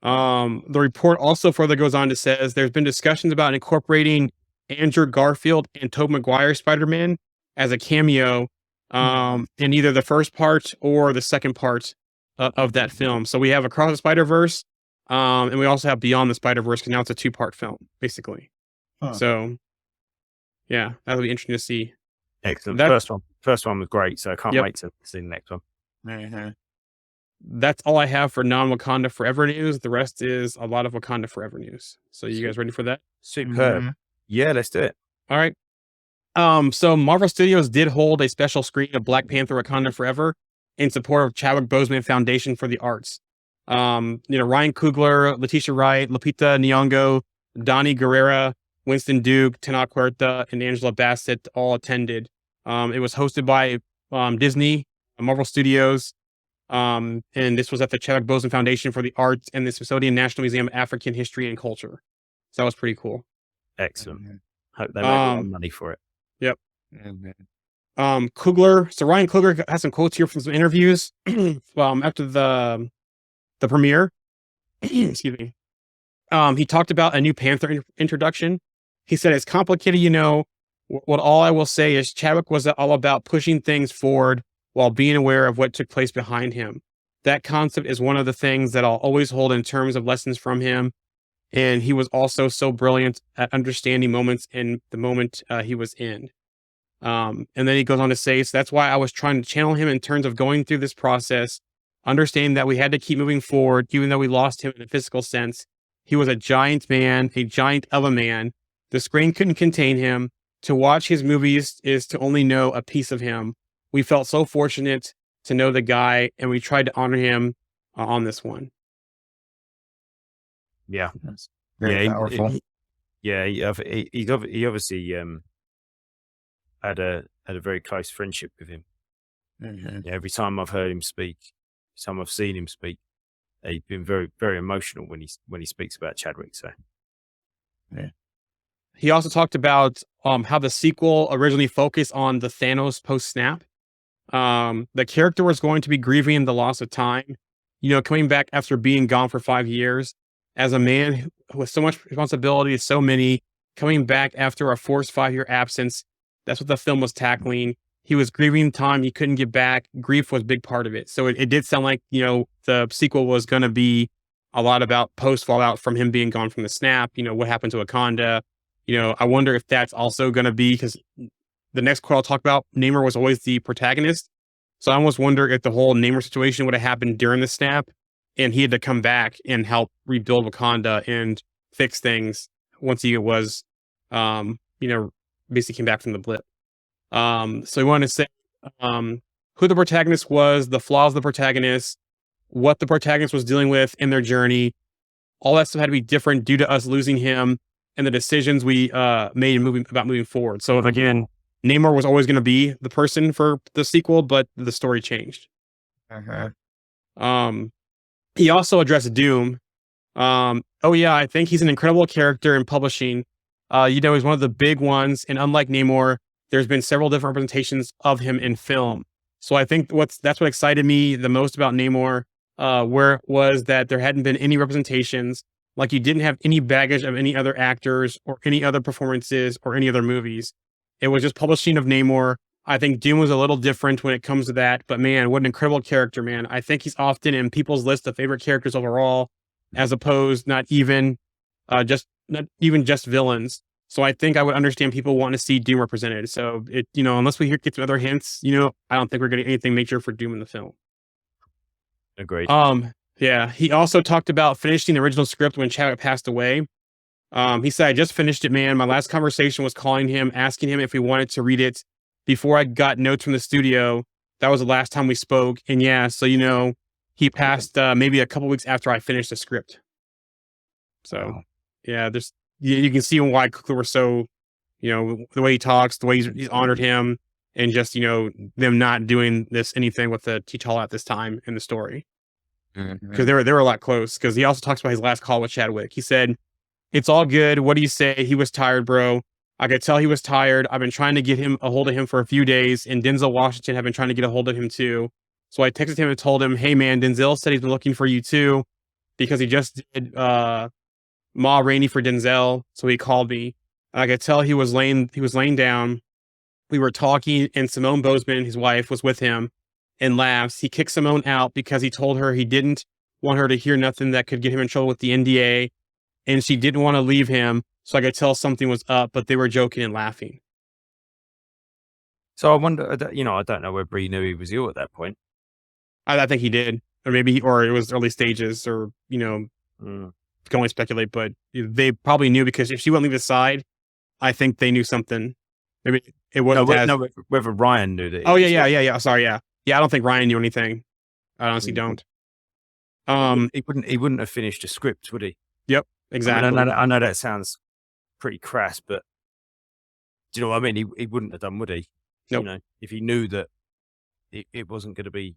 S2: The report also further goes on to says there's been discussions about incorporating Andrew Garfield and Tobey Maguire's Spider-Man as a cameo in either the first part or the second part of that film. So we have Across the Spider-Verse, and we also have Beyond the Spider-Verse, because now it's a 2-part film, basically. So, yeah, that'll be interesting to see.
S1: Excellent. First one was great, so I can't wait to see the next one.
S2: That's all I have for non-Wakanda Forever news. The rest is a lot of Wakanda Forever news. So you guys ready for that?
S1: Superb. Yeah, let's do it.
S2: All right. So Marvel Studios did hold a special screening of Black Panther Wakanda Forever in support of Chadwick Boseman Foundation for the Arts. Ryan Coogler, Letitia Wright, Lupita Nyong'o, Donnie Guerrera, Winston Duke, Tenoch Huerta, and Angela Bassett all attended. It was hosted by Disney, Marvel Studios, and this was at the Chadwick Boseman Foundation for the Arts and the Smithsonian National Museum of African History and Culture. So that was pretty cool.
S1: Excellent. Hope they make money for it.
S2: Yep. Coogler. So Ryan Coogler has some quotes here from some interviews after the premiere. Excuse me. He talked about a new Panther introduction. He said, it's complicated, what all I will say is Chadwick was all about pushing things forward while being aware of what took place behind him. That concept is one of the things that I'll always hold in terms of lessons from him. And he was also so brilliant at understanding moments in the moment he was in. And then he goes on to say, so that's why I was trying to channel him in terms of going through this process, understanding that we had to keep moving forward, even though we lost him in a physical sense. He was a giant man, a giant of a man. The screen couldn't contain him. To watch his movies is to only know a piece of him. We felt so fortunate to know the guy, and we tried to honor him on this one.
S1: Yeah.
S3: That's very powerful.
S1: He obviously had a very close friendship with him. Every time I've heard him speak, every time I've seen him speak, he's been very, very emotional when he speaks about Chadwick. So,
S3: yeah.
S2: He also talked about how the sequel originally focused on the Thanos post-snap. The character was going to be grieving the loss of time, coming back after being gone for 5 years. As a man with so much responsibility, so many, coming back after a forced 5-year absence, that's what the film was tackling. He was grieving time he couldn't get back. Grief was a big part of it. So it did sound like, the sequel was going to be a lot about post-fallout from him being gone from the snap, what happened to Wakanda. I wonder if that's also going to be, because the next quote I'll talk about, Namor was always the protagonist. So I almost wonder if the whole Namor situation would have happened during the snap and he had to come back and help rebuild Wakanda and fix things. once he was, basically came back from the blip. So we wanted to say who the protagonist was, the flaws of the protagonist, what the protagonist was dealing with in their journey. All that stuff had to be different due to us losing him and the decisions we made moving forward. So again, Namor was always going to be the person for the sequel, but the story changed. He also addressed Doom. I think he's an incredible character in publishing. He's one of the big ones, and unlike Namor, there's been several different representations of him in film. So I think that's what excited me the most about Namor, where was that there hadn't been any representations, like you didn't have any baggage of any other actors or any other performances or any other movies. It was just publishing of Namor. I think Doom was a little different when it comes to that, but man, what an incredible character, man. I think he's often in people's list of favorite characters overall, as opposed not even just villains. So I think I would understand people want to see Doom represented. So unless we get some other hints, I don't think we're getting anything major for Doom in the film.
S1: Agreed.
S2: Yeah. He also talked about finishing the original script when Chadwick passed away. He said, I just finished it, man. My last conversation was calling him, asking him if he wanted to read it before I got notes from the studio. That was the last time we spoke. And yeah, so, he passed maybe a couple weeks after I finished the script. So, yeah, you can see why Coogler was so, the way he talks, the way he's honored him, and just, them not doing anything with the T'Challa at this time in the story. Because they were a lot close. Because he also talks about his last call with Chadwick. He said, it's all good. What do you say? He was tired, bro. I could tell he was tired. I've been trying to get a hold of him for a few days, and Denzel Washington have been trying to get a hold of him too. So I texted him and told him, hey man, Denzel said he's been looking for you too, because he just did Ma Rainey for Denzel. So he called me. I could tell he was laying down. We were talking, and Simone Bozeman, his wife, was with him and laughs. He kicked Simone out because he told her he didn't want her to hear nothing that could get him in trouble with the NDA. And she didn't want to leave him, so I could tell something was up, but they were joking and laughing.
S1: So I wonder, I don't know whether he knew he was ill at that point.
S2: I think he did, or it was early stages, or can only speculate. But they probably knew, because if she wouldn't leave his side, I think they knew something. Maybe it wasn't.
S1: Whether Ryan knew that.
S2: Oh yeah. Sorry, yeah. I don't think Ryan knew anything. I honestly don't.
S1: He wouldn't have finished a script, would he?
S2: Yep. Exactly.
S1: I know that sounds pretty crass, but do you know what I mean? He wouldn't have done, would he?
S2: Nope.
S1: If he knew that it wasn't going to be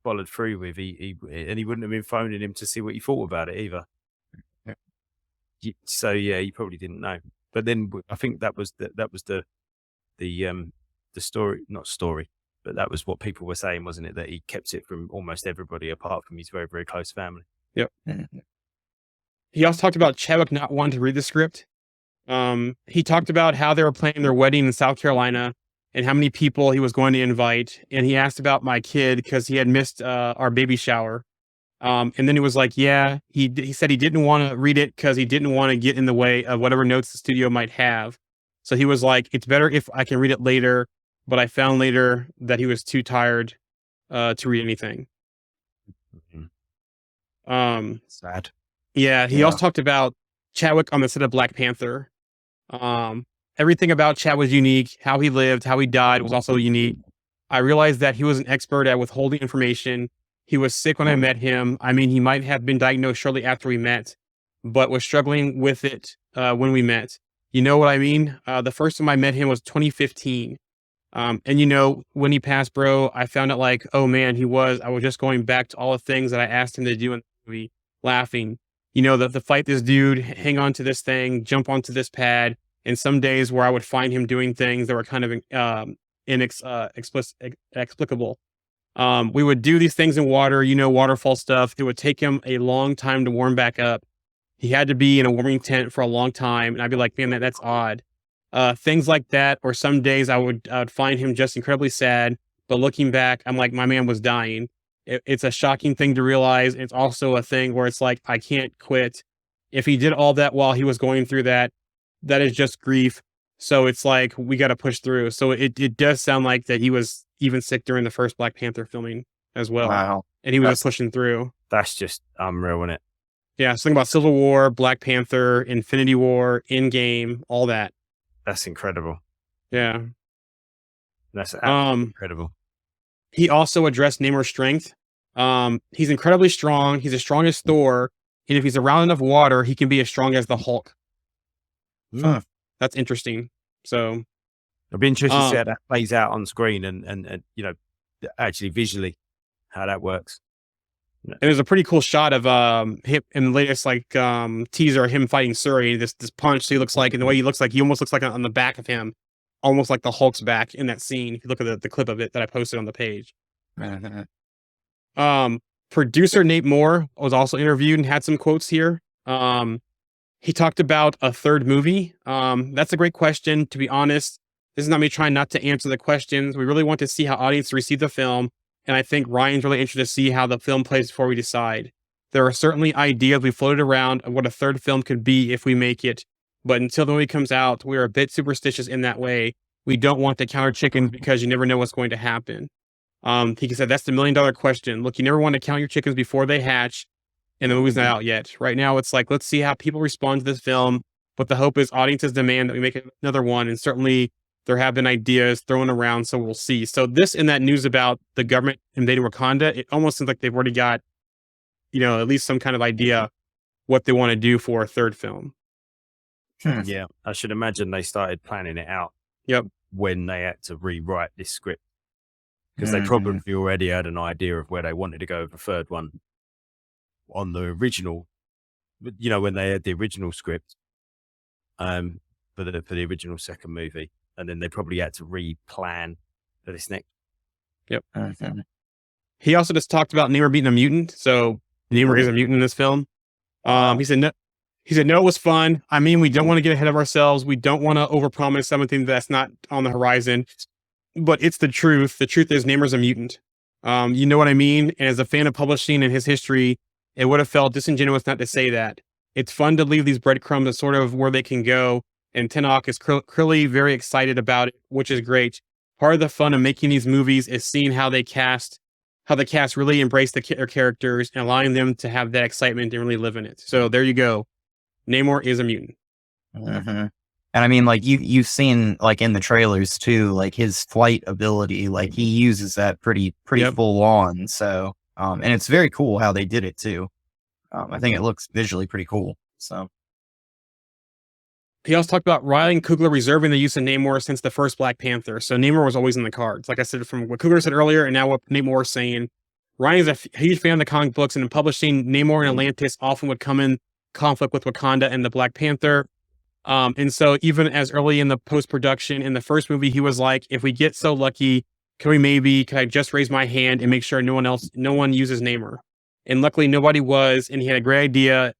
S1: followed through with, he wouldn't have been phoning him to see what he thought about it either. So yeah, he probably didn't know. But then I think that was the story, not story, but that was what people were saying, wasn't it? That he kept it from almost everybody apart from his very, very close family.
S2: Yep. He also talked about Chadwick not wanting to read the script. He talked about how they were planning their wedding in South Carolina and how many people he was going to invite. And he asked about my kid because he had missed our baby shower. And then he was like, yeah, he said he didn't want to read it because he didn't want to get in the way of whatever notes the studio might have. So he was like, it's better if I can read it later. But I found later that he was too tired to read anything.
S1: Sad.
S2: Yeah, he also talked about Chadwick on the set of Black Panther. Everything about Chad was unique. How he lived, how he died was also unique. I realized that he was an expert at withholding information. He was sick when I met him. I mean, he might have been diagnosed shortly after we met, but was struggling with it when we met. You know what I mean? The first time I met him was 2015. And when he passed, bro, I found out like, oh man, I was just going back to all the things that I asked him to do in the movie, laughing. The fight this dude, hang on to this thing, jump onto this pad, and some days where I would find him doing things that were kind of inexplicable. We would do these things in water, waterfall stuff. It would take him a long time to warm back up. He had to be in a warming tent for a long time, and I'd be like, man, that's odd. Things like that, or some days I would find him just incredibly sad, but looking back, I'm like, my man was dying. It's a shocking thing to realize. It's also a thing where it's like, I can't quit. If he did all that while he was going through that, that is just grief. So it's like, we got to push through. So it does sound like that he was even sick during the first Black Panther filming as well.
S3: Wow.
S2: And he was just pushing through.
S1: That's just unreal, isn't it?
S2: Yeah, something about Civil War, Black Panther, Infinity War, Endgame, all that.
S1: That's incredible.
S2: Yeah.
S1: That's absolutely incredible.
S2: He also addressed Namor's strength. He's incredibly strong. He's as strong as Thor, and if he's around enough water, he can be as strong as the Hulk.
S3: Huh.
S2: That's interesting. So,
S1: I'll be interested to see
S2: um,
S1: how that plays out on screen and actually visually how that works.
S2: and there's a pretty cool shot of him in the latest teaser, him fighting Suri. This punch he looks like, and the way he looks like, he almost looks like on the back of him, almost like the Hulk's back in that scene. If you look at the clip of it that I posted on the page. Producer Nate Moore was also interviewed and had some quotes here. He talked about a third movie. That's a great question. To be honest, this is not me trying not to answer the questions. We really want to see how audiences receive the film. And I think Ryan's really interested to see how the film plays before we decide. There are certainly ideas we floated around of what a third film could be if we make it. But until the movie comes out, we are a bit superstitious in that way. We don't want to count our chickens because you never know what's going to happen. He said, that's the $1 million question. Look, you never want to count your chickens before they hatch, and the movie's not out yet. Right now, it's like, let's see how people respond to this film. But the hope is audiences demand that we make another one. And certainly there have been ideas thrown around, so we'll see. So this and that news about the government invading Wakanda, it almost seems like they've already got, at least some kind of idea what they want to do for a third film.
S1: Yeah, I should imagine they started planning it out.
S2: Yep.
S1: When they had to rewrite this script. Because they probably already had an idea of where they wanted to go with the third one on the original, when they had the original script for the original second movie. And then they probably had to replan for this next.
S2: Yep. He also just talked about Namor being a mutant. So Namor is a mutant in this film. He said, no, it was fun. I mean, we don't want to get ahead of ourselves. We don't want to overpromise something that's not on the horizon. But it's the truth. The truth is Namor's a mutant. You know what I mean? And as a fan of publishing and his history, it would have felt disingenuous not to say that. It's fun to leave these breadcrumbs as sort of where they can go. And Tenoch is clearly very excited about it, which is great. Part of the fun of making these movies is seeing how the cast really embrace their characters and allowing them to have that excitement and really live in it. So there you go. Namor is a mutant.
S3: And I mean, like you've seen like in the trailers too, like his flight ability, like he uses that pretty full on. So, and it's very cool how they did it too. I think it looks visually pretty cool. So
S2: he also talked about Riley and Coogler reserving the use of Namor since the first Black Panther. So Namor was always in the cards. Like I said, from what Coogler said earlier, and now what Namor is saying, Ryan is a huge fan of the comic books, and in publishing, Namor and Atlantis often would come in conflict with Wakanda and the Black Panther. And so even as early in the post-production in the first movie, he was like, if we get so lucky, can I just raise my hand and make sure no one uses Namor? And luckily nobody was, and he had a great idea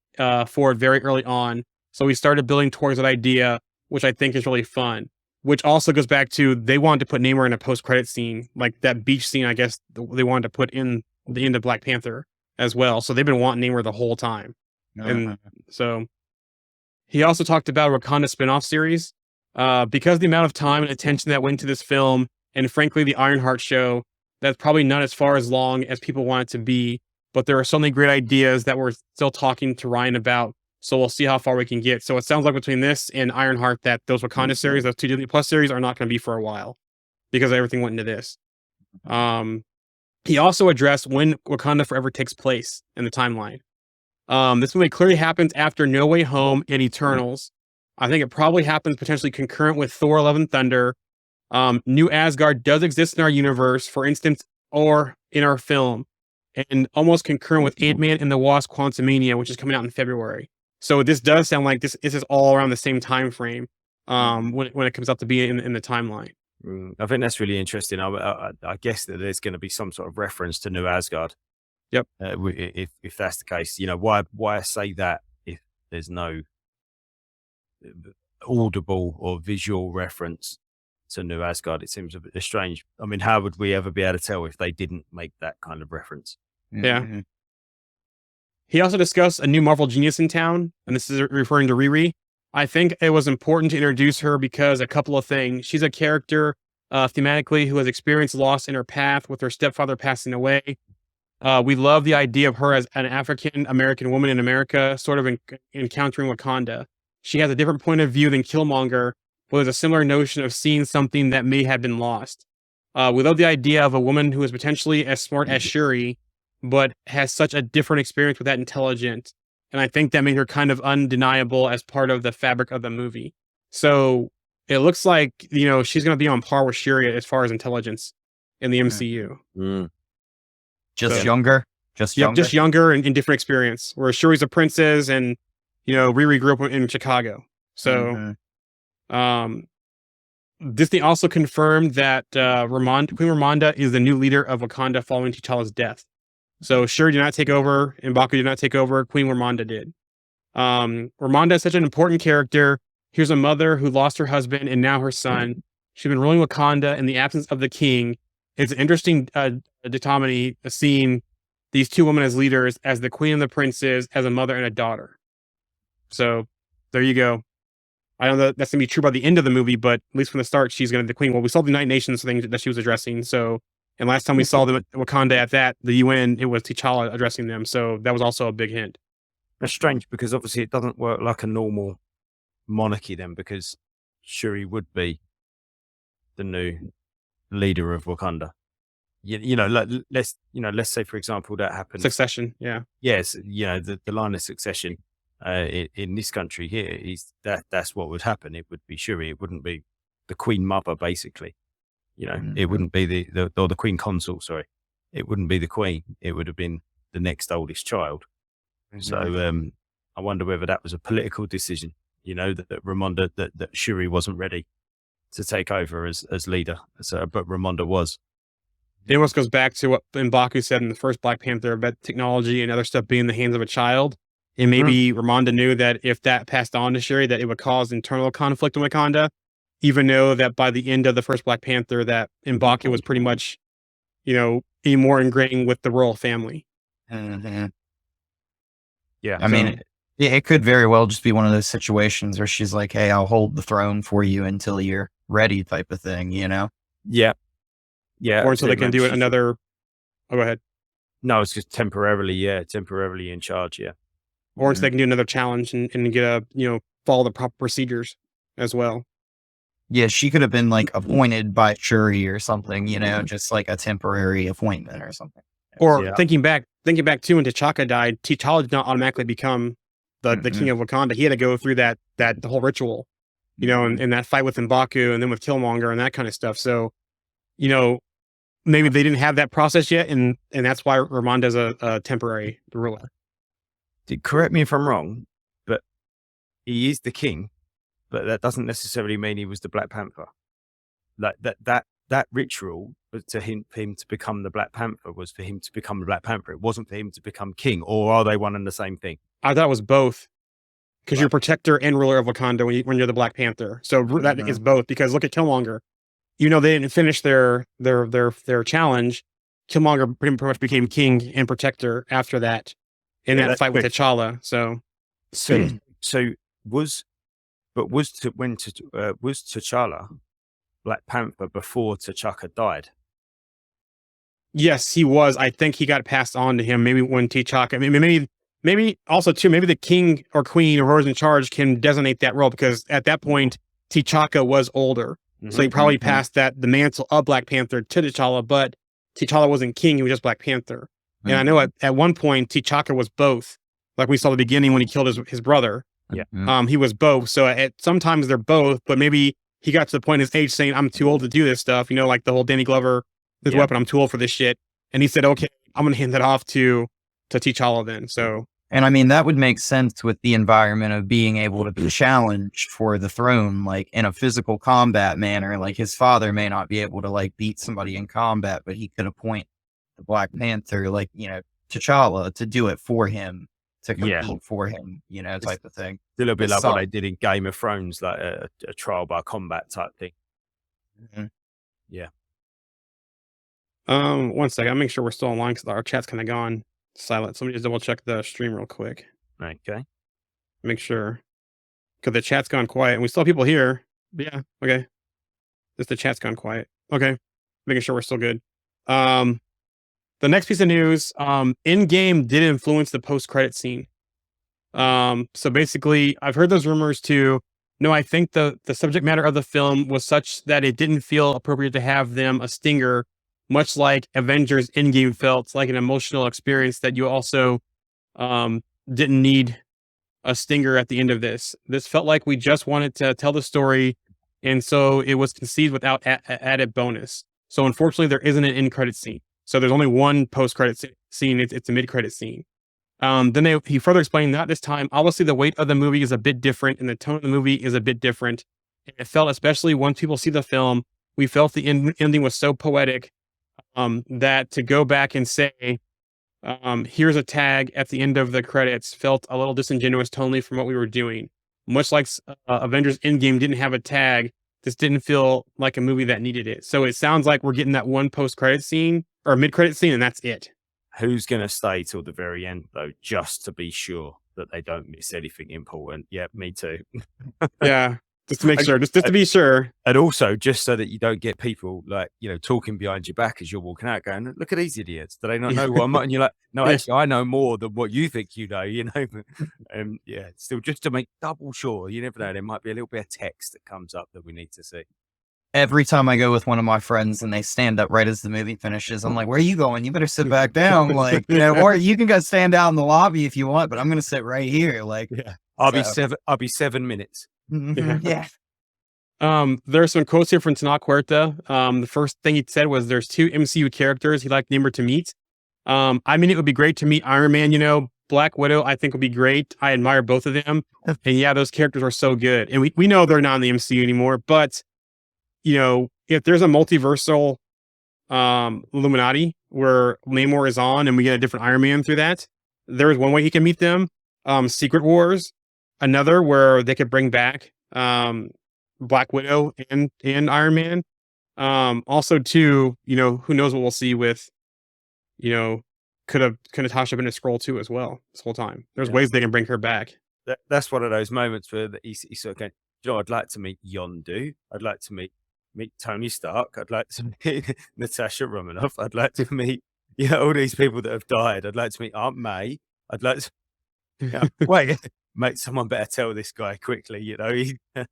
S2: for it very early on. So we started building towards that idea, which I think is really fun, which also goes back to, they wanted to put Namor in a post-credit scene, like that beach scene, I guess they wanted to put in the end of Black Panther as well. So they've been wanting Namor the whole time. And so he also talked about Wakanda spin-off series. Because of the amount of time and attention that went into this film, and frankly, the Ironheart show, that's probably not as far as long as people want it to be, but there are so many great ideas that we're still talking to Ryan about, so we'll see how far we can get. So it sounds like between this and Ironheart that those Wakanda series, those 2 Disney Plus series, are not going to be for a while, because everything went into this. He also addressed when Wakanda Forever takes place in the timeline. This movie clearly happens after No Way Home and Eternals. I think it probably happens potentially concurrent with Thor: Love and Thunder. New Asgard does exist in our universe, for instance, or in our film, and almost concurrent with Ant-Man and the Wasp: Quantumania, which is coming out in February. So this does sound like this is all around the same time frame when it comes out to be in the timeline.
S1: I think that's really interesting. I guess that there's going to be some sort of reference to New Asgard.
S2: Yep.
S1: If that's the case, why say that if there's no audible or visual reference to New Asgard? It seems a bit strange. I mean, how would we ever be able to tell if they didn't make that kind of reference?
S2: Yeah. He also discussed a new Marvel genius in town, and this is referring to Riri. I think it was important to introduce her because a couple of things. She's a character thematically who has experienced loss in her path with her stepfather passing away. We love the idea of her as an African American woman in America, sort of encountering Wakanda. She has a different point of view than Killmonger, but there's a similar notion of seeing something that may have been lost. We love the idea of a woman who is potentially as smart as Shuri, but has such a different experience with that intelligence. And I think that made her kind of undeniable as part of the fabric of the movie. So it looks like, she's going to be on par with Shuri as far as intelligence in the MCU.
S1: Mm.
S3: Just
S2: So-
S3: younger. Just
S2: Yep,
S3: younger.
S2: just younger and different experience. Whereas Shuri's a princess, and Riri grew up in Chicago. So,
S3: Mhm.
S2: Disney also confirmed that Queen Ramonda is the new leader of Wakanda following T'Challa's death. So Shuri did not take over, and M'Baku did not take over. Queen Ramonda did. Ramonda is such an important character. Here's a mother who lost her husband and now her son. She's been ruling Wakanda in the absence of the king. It's an interesting dichotomy, seeing these two women as leaders, as the queen and the princes, as a mother and a daughter. So there you go. I don't know that that's going to be true by the end of the movie, but at least from the start, she's going to be the queen. Well, we saw the United Nations thing that she was addressing. So, and last time we saw the Wakanda at the UN, it was T'Challa addressing them. So that was also a big hint.
S1: That's strange because obviously it doesn't work like a normal monarchy then, because Shuri would be the new leader of Wakanda. Let's say for example that happens.
S2: Succession, yeah.
S1: Yes, the line of succession in this country here is that's what would happen. It would be Shuri. It wouldn't be the Queen Mother, basically. It wouldn't be the Queen Consort. Sorry, it wouldn't be the Queen. It would have been the next oldest child. So I wonder whether that was a political decision. That Ramonda, that Shuri wasn't ready to take over as leader. So, but Ramonda was.
S2: It almost goes back to what M'Baku said in the first Black Panther about technology and other stuff being in the hands of a child. And maybe Ramonda knew that if that passed on to Shuri, that it would cause internal conflict in Wakanda, even though that by the end of the first Black Panther, that M'Baku was pretty much, being more ingrained with the royal family.
S3: Mhm.
S1: Yeah.
S3: I mean, it could very well just be one of those situations where she's like, "Hey, I'll hold the throne for you until you're ready," type of thing.
S1: Yeah.
S2: Or until they can do it another. Oh, go ahead.
S1: No, it's just temporarily in charge. Yeah.
S2: Or until they can do another challenge and get follow the proper procedures as well.
S3: Yeah, she could have been like appointed by Shuri or something, just like a temporary appointment or something.
S2: Or thinking back too, when T'Chaka died, T'Challa did not automatically become the king of Wakanda. He had to go through the whole ritual, and that fight with M'Baku and then with Killmonger and that kind of stuff. So, maybe they didn't have that process yet, and that's why Ramonda's a temporary ruler.
S1: Correct me if I'm wrong, but he is the king, but that doesn't necessarily mean he was the Black Panther. Like that ritual was for him to become the Black Panther was for him to become the Black Panther. It wasn't for him to become king, or are they one and the same thing?
S2: I thought it was both, because you're protector and ruler of Wakanda when you're the Black Panther. So that is both. Because look at Killmonger. They didn't finish their challenge. Killmonger pretty much became king and protector after that in that fight with T'Challa. So
S1: was T'Challa Black Panther before T'Chaka died?
S2: Yes, he was. I think he got passed on to him. Maybe when T'Chaka, maybe also too, maybe the king or queen or whoever's in charge can designate that role, because at that point T'Chaka was older. So he probably passed the mantle of Black Panther to T'Challa, but T'Challa wasn't king, he was just Black Panther. And I know at one point T'Chaka was both, like we saw at the beginning when he killed his brother.
S1: Yeah.
S2: He was both. So sometimes they're both, but maybe he got to the point in his age saying, I'm too old to do this stuff, like the whole Danny Glover, his weapon, I'm too old for this shit. And he said, okay, I'm going to hand that off to T'Challa then. So.
S3: And I mean, that would make sense with the environment of being able to be challenged for the throne, like in a physical combat manner. Like his father may not be able to like beat somebody in combat, but he could appoint the Black Panther, like, T'Challa to do it for him, to compete for him, type of thing.
S1: A little bit like what they did in Game of Thrones, like a trial by combat type thing. Yeah.
S2: 1 second. I'll make sure we're still online because our chat's kind of gone silent. So let me just double check the stream real quick.
S1: Okay.
S2: Make sure, because the chat's gone quiet and we still have people here. But yeah, okay. Just the chat's gone quiet. Okay. Making sure we're still good. The next piece of news, in-game did influence the post-credit scene. So basically, I've heard those rumors too. No, I think the subject matter of the film was such that it didn't feel appropriate to have them a stinger, much like Avengers Endgame felt like an emotional experience that you also didn't need a stinger at the end of this. This felt like we just wanted to tell the story, and so it was conceived without added bonus. So unfortunately, there isn't an end credit scene. So there's only one post credit scene. It's a mid credit scene. Then he further explained that this time, obviously, the weight of the movie is a bit different, and the tone of the movie is a bit different. And it felt, especially once people see the film, we felt the ending was so poetic that to go back and say, here's a tag at the end of the credits felt a little disingenuous tonally from what we were doing. Much like Avengers Endgame didn't have a tag, this didn't feel like a movie that needed it. So it sounds like we're getting that one post-credit scene or mid-credit scene, and that's it.
S1: Who's going to stay till the very end, though, just to be sure that they don't miss anything important? Yeah, me too.
S2: Yeah, just to make sure, just to be sure.
S1: And also, just so that you don't get people like, talking behind your back as you're walking out going, look at these idiots. Do they not know what I'm at? And you're like, no, actually, I know more than what you think you know, yeah, still just to make double sure. You never know. There might be a little bit of text that comes up that we need to see.
S3: Every time I go with one of my friends and they stand up right as the movie finishes, I'm like, where are you going? You better sit back down. Like, or you can go stand out in the lobby if you want, but I'm going to sit right here. Like,
S1: yeah, I'll be 7 minutes.
S3: Yeah.
S2: There are some quotes here from Tenoch Huerta. The first thing he said was there's 2 MCU characters he'd like Namor to meet. I mean, it would be great to meet Iron Man, Black Widow, I think would be great. I admire both of them. And yeah, those characters are so good. And we know they're not in the MCU anymore, but if there's a multiversal Illuminati where Namor is on and we get a different Iron Man through that, there's one way he can meet them. Secret Wars, another where they could bring back Black Widow and Iron Man. Also too, who knows what we'll see with, could have Natasha been a Skrull too as well this whole time. There's ways they can bring her back.
S1: That's one of those moments where he's sort of going, I'd like to meet Yondu. I'd like to meet Tony Stark. I'd like to meet Natasha Romanoff. I'd like to meet all these people that have died. I'd like to meet Aunt May. I'd like to wait, mate, someone better tell this guy quickly,
S2: It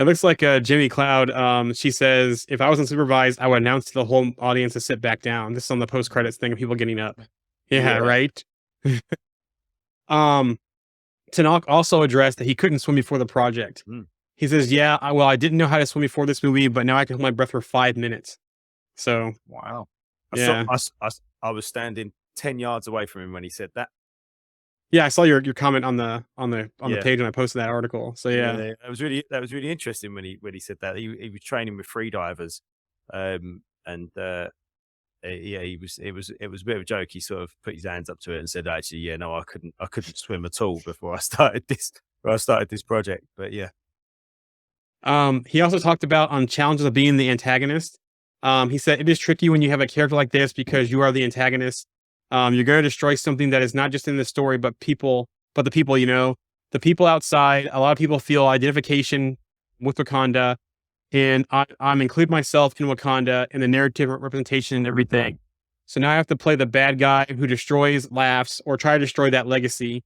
S2: looks like Jimmy Cloud. She says, if I was unsupervised, I would announce to the whole audience to sit back down. This is on the post credits thing of people getting up. Yeah. Right. Tenoch also addressed that he couldn't swim before the project. He says, yeah, I didn't know how to swim before this movie, but now I can hold my breath for 5 minutes. So,
S3: wow.
S2: Yeah.
S1: I was standing 10 yards away from him when he said that.
S2: Yeah, I saw your comment on the page when I posted that article. So yeah.
S1: That was really interesting when he said that. He was training with free divers, and it was a bit of a joke. He sort of put his hands up to it and said, actually, I couldn't swim at all before I started this project. But yeah.
S2: He also talked about on challenges of being the antagonist. He said it is tricky when you have a character like this because you are the antagonist. You're going to destroy something that is not just in the story, but the people, the people outside. A lot of people feel identification with Wakanda, and I'm include myself in Wakanda in the narrative representation and everything. So now I have to play the bad guy who destroys, laughs, or try to destroy that legacy.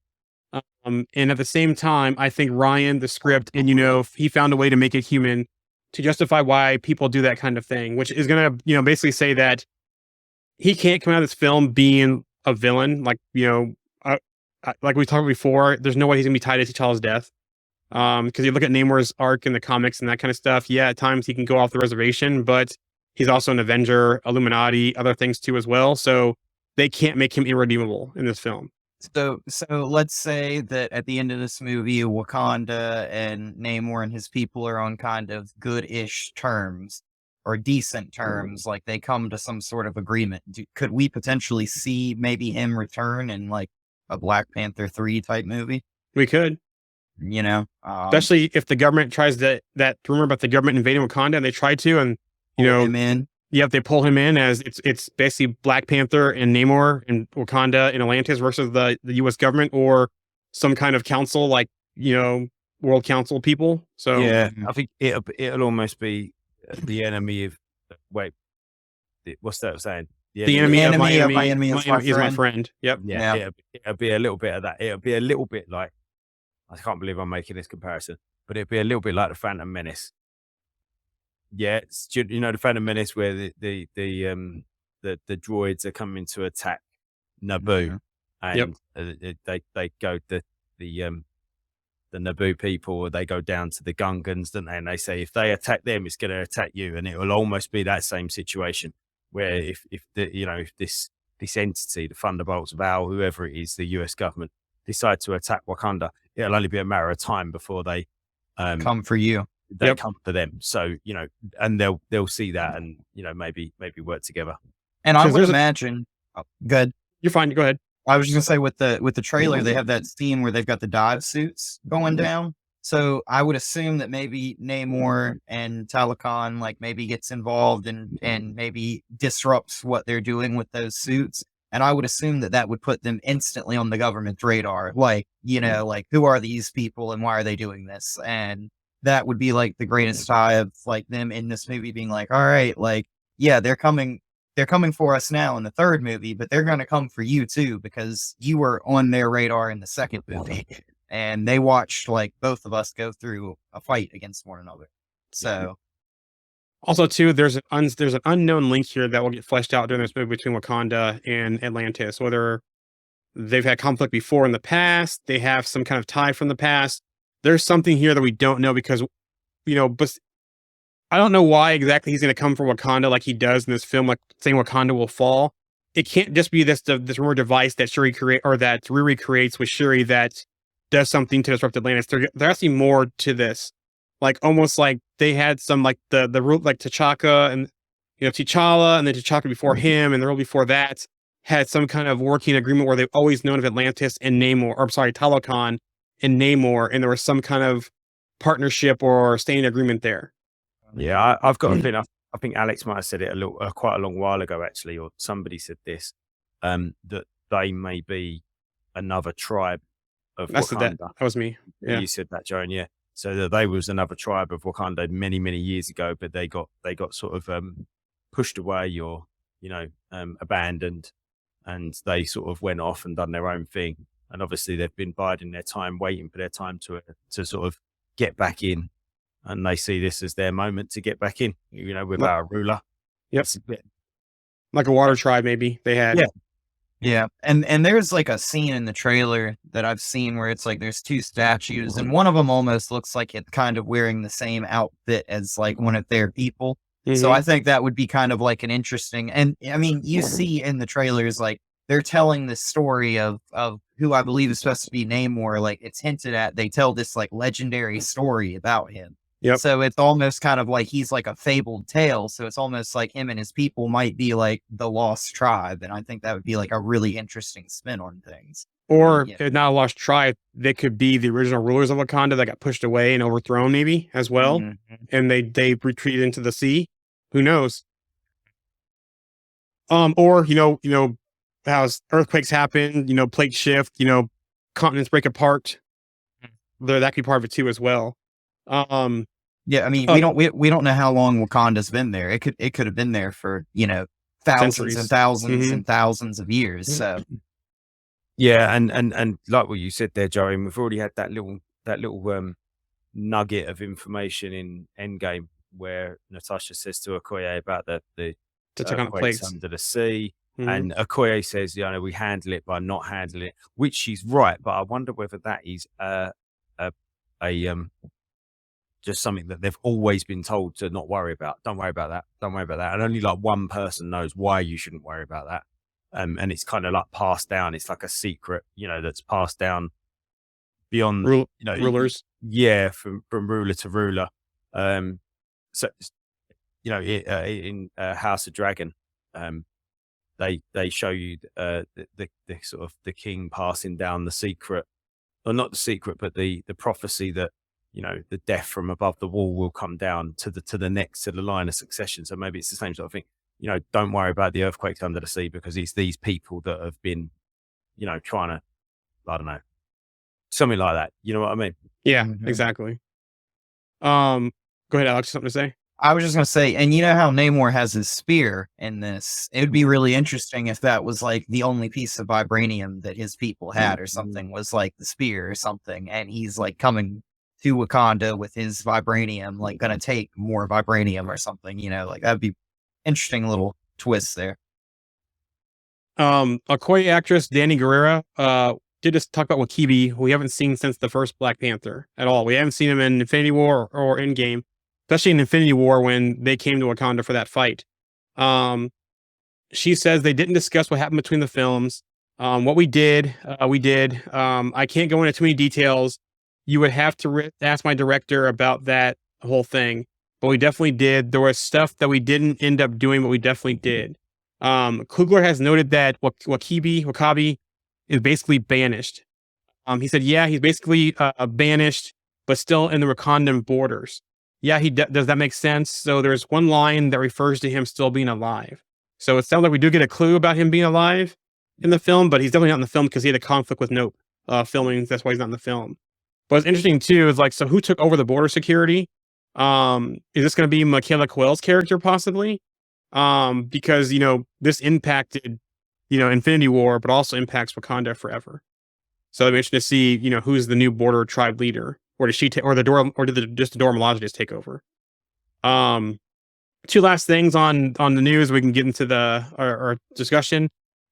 S2: And at the same time, I think Ryan, the script, and he found a way to make it human to justify why people do that kind of thing, which is going to, basically say that he can't come out of this film being a villain. Like, like we talked before, there's no way he's going to be tied to T'Challa's death. Because you look at Namor's arc in the comics and that kind of stuff. Yeah, at times he can go off the reservation, but he's also an Avenger, Illuminati, other things too as well. So they can't make him irredeemable in this film.
S3: So let's say that at the end of this movie, Wakanda and Namor and his people are on kind of good-ish terms or decent terms, like they come to some sort of agreement. Could we potentially see maybe him return in like a Black Panther 3 type movie?
S2: We could.
S3: Especially
S2: if the government tries that rumor about the government invading Wakanda, and they try to, and
S3: him in.
S2: Yeah, if they pull him in as it's basically Black Panther and Namor and Wakanda and Atlantis versus the U.S. government or some kind of council like World Council people. So
S1: yeah, I think it'll almost be the enemy of what's that saying?
S2: The enemy of my enemy
S3: is my
S2: is my
S3: friend.
S2: friend. Yep.
S1: Yeah,
S3: Yeah.
S1: it'll be a little bit of that. It'll be a little bit like, I can't believe I'm making this comparison, but it'll be a little bit like the Phantom Menace. Yeah, the Phantom Menace where the droids are coming to attack Naboo,
S2: Yep.
S1: and they go the Naboo people, or they go down to the Gungans, don't they? And they say if they attack them, it's going to attack you, and it will almost be that same situation where if this entity, the Thunderbolts, Val, whoever it is, the US government, decide to attack Wakanda, it'll only be a matter of time before they
S3: come for you.
S1: They come for them. So and they'll see that, and maybe work together.
S3: And I would imagine. Good.
S2: You're fine. Go ahead.
S3: I was just gonna say with the trailer, they have that scene where they've got the dive suits going down. So I would assume that maybe Namor and Talokan maybe gets involved and maybe disrupts what they're doing with those suits. And I would assume that would put them instantly on the government's radar. Who are these people and why are they doing this? And that would be the greatest tie of them in this movie being all right, yeah, they're coming for us now in the third movie, but they're going to come for you too, because you were on their radar in the second movie and they watched both of us go through a fight against one another. So
S2: also too, there's an unknown link here that will get fleshed out during this movie between Wakanda and Atlantis, whether they've had conflict before in the past, they have some kind of tie from the past. There's something here that we don't know because, but I don't know why exactly he's going to come for Wakanda like he does in this film, saying Wakanda will fall. It can't just be this rumor device that that Riri creates with Shuri that does something to disrupt Atlantis. There has to be more to this, almost like they had some the rule T'Chaka and T'Challa, and then T'Chaka before him and the rule before that had some kind of working agreement where they've always known of Atlantis and Talokan and Namor, and there was some kind of partnership or standing agreement there.
S1: Yeah, I've got a feeling. I think Alex might have said it quite a long while ago, actually, or somebody said this, that they may be another tribe of Wakanda.
S2: That was me. Yeah.
S1: You said that, Joan. Yeah, so that they was another tribe of Wakanda many years ago, but they got sort of pushed away or abandoned, and they sort of went off and done their own thing. And obviously, they've been biding their time, waiting for their time to sort of get back in. And they see this as their moment to get back in, with our ruler.
S2: Yep. Like a water tribe, maybe they had.
S3: Yeah. Yeah. And there's a scene in the trailer that I've seen where it's there's two statues, and one of them almost looks like it's kind of wearing the same outfit as one of their people. Mm-hmm. So I think that would be kind of an interesting, and I mean, you see in the trailers, they're telling this story of who I believe is supposed to be Namor. It's hinted at, they tell this legendary story about him.
S2: Yep.
S3: So it's almost kind of he's a fabled tale. So it's almost him and his people might be the lost tribe. And I think that would be a really interesting spin on things.
S2: Or not a lost tribe, they could be the original rulers of Wakanda that got pushed away and overthrown maybe as well. Mm-hmm. And they retreated into the sea. Who knows? Or, how earthquakes happen, plate shift, continents break apart. That could be part of it too as well.
S3: Yeah, I mean, we don't know how long Wakanda's been there. It could have been there for thousands
S2: centuries.
S3: And thousands mm-hmm. and thousands of years. So
S1: yeah, and like what you said there, Joey, we've already had that little nugget of information in Endgame where Natasha says to Okoye about the earthquakes under the sea. Mm-hmm. And Okoye says, we handle it by not handling it, which she's right. But I wonder whether that is just something that they've always been told to not worry about. Don't worry about that. Don't worry about that. And only one person knows why you shouldn't worry about that. And it's kind of passed down. It's like a secret, that's passed down beyond,
S2: rulers.
S1: Yeah, from ruler to ruler. So, in House of Dragon, they show you the sort of the king passing down the secret, or not the secret, but the prophecy that the death from above the wall will come down to the line of succession. So maybe it's the same sort of thing. Don't worry about the earthquakes under the sea, because it's these people that have been, trying to, I don't know, something like that. You know what I mean?
S2: Yeah, mm-hmm. Exactly. Go ahead, Alex. Something to say?
S3: I was just gonna say, and you know how Namor has his spear in this? It would be really interesting if that was like the only piece of vibranium that his people had, or something, was like the spear or something, and he's like coming to Wakanda with his vibranium, like gonna take more vibranium or something. Like that'd be interesting little twist there.
S2: Okoye actress Danny Guerrera did just talk about Wakibi, who we haven't seen since the first Black Panther at all. We haven't seen him in Infinity War or Endgame, especially in Infinity War when they came to Wakanda for that fight. Um, she says they didn't discuss what happened between the films. What we did, we did. I can't go into too many details. You would have to ask my director about that whole thing. But we definitely did. There was stuff that we didn't end up doing, but we definitely did. Kugler has noted that Wakabi is basically banished. He said, yeah, he's basically banished, but still in the Wakandan borders. Yeah, does that make sense? So there's one line that refers to him still being alive. So it sounds like we do get a clue about him being alive in the film, but he's definitely not in the film because he had a conflict with Nope filming. That's why he's not in the film. But what's interesting too is like, so who took over the border security? Is this going to be Michaela Coel's character possibly? Because this impacted Infinity War, but also impacts Wakanda forever. So it'll be interesting to see who's the new border tribe leader, or does she or the Dora, or did just the Dora Milaje just take over? Two last things on the news. We can get into our discussion.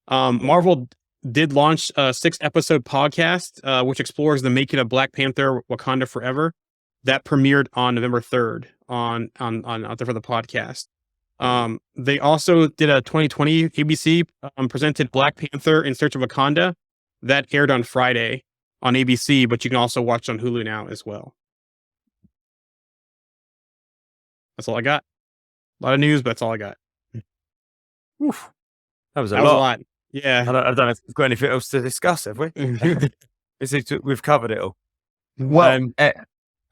S2: Marvel did launch a 6-episode podcast, which explores the making of Black Panther: Wakanda Forever. That premiered on November 3rd on out there for the podcast. They also did a 2020 ABC presented Black Panther: In Search of Wakanda. That aired on Friday on ABC, but you can also watch on Hulu now as well. That's all I got. A lot of news, but that's all I got.
S1: Oof. That was a
S2: That was a
S1: lot.
S2: lot. Yeah.
S1: I don't know if we've got anything else to discuss, have we? We've covered it all.
S3: Well,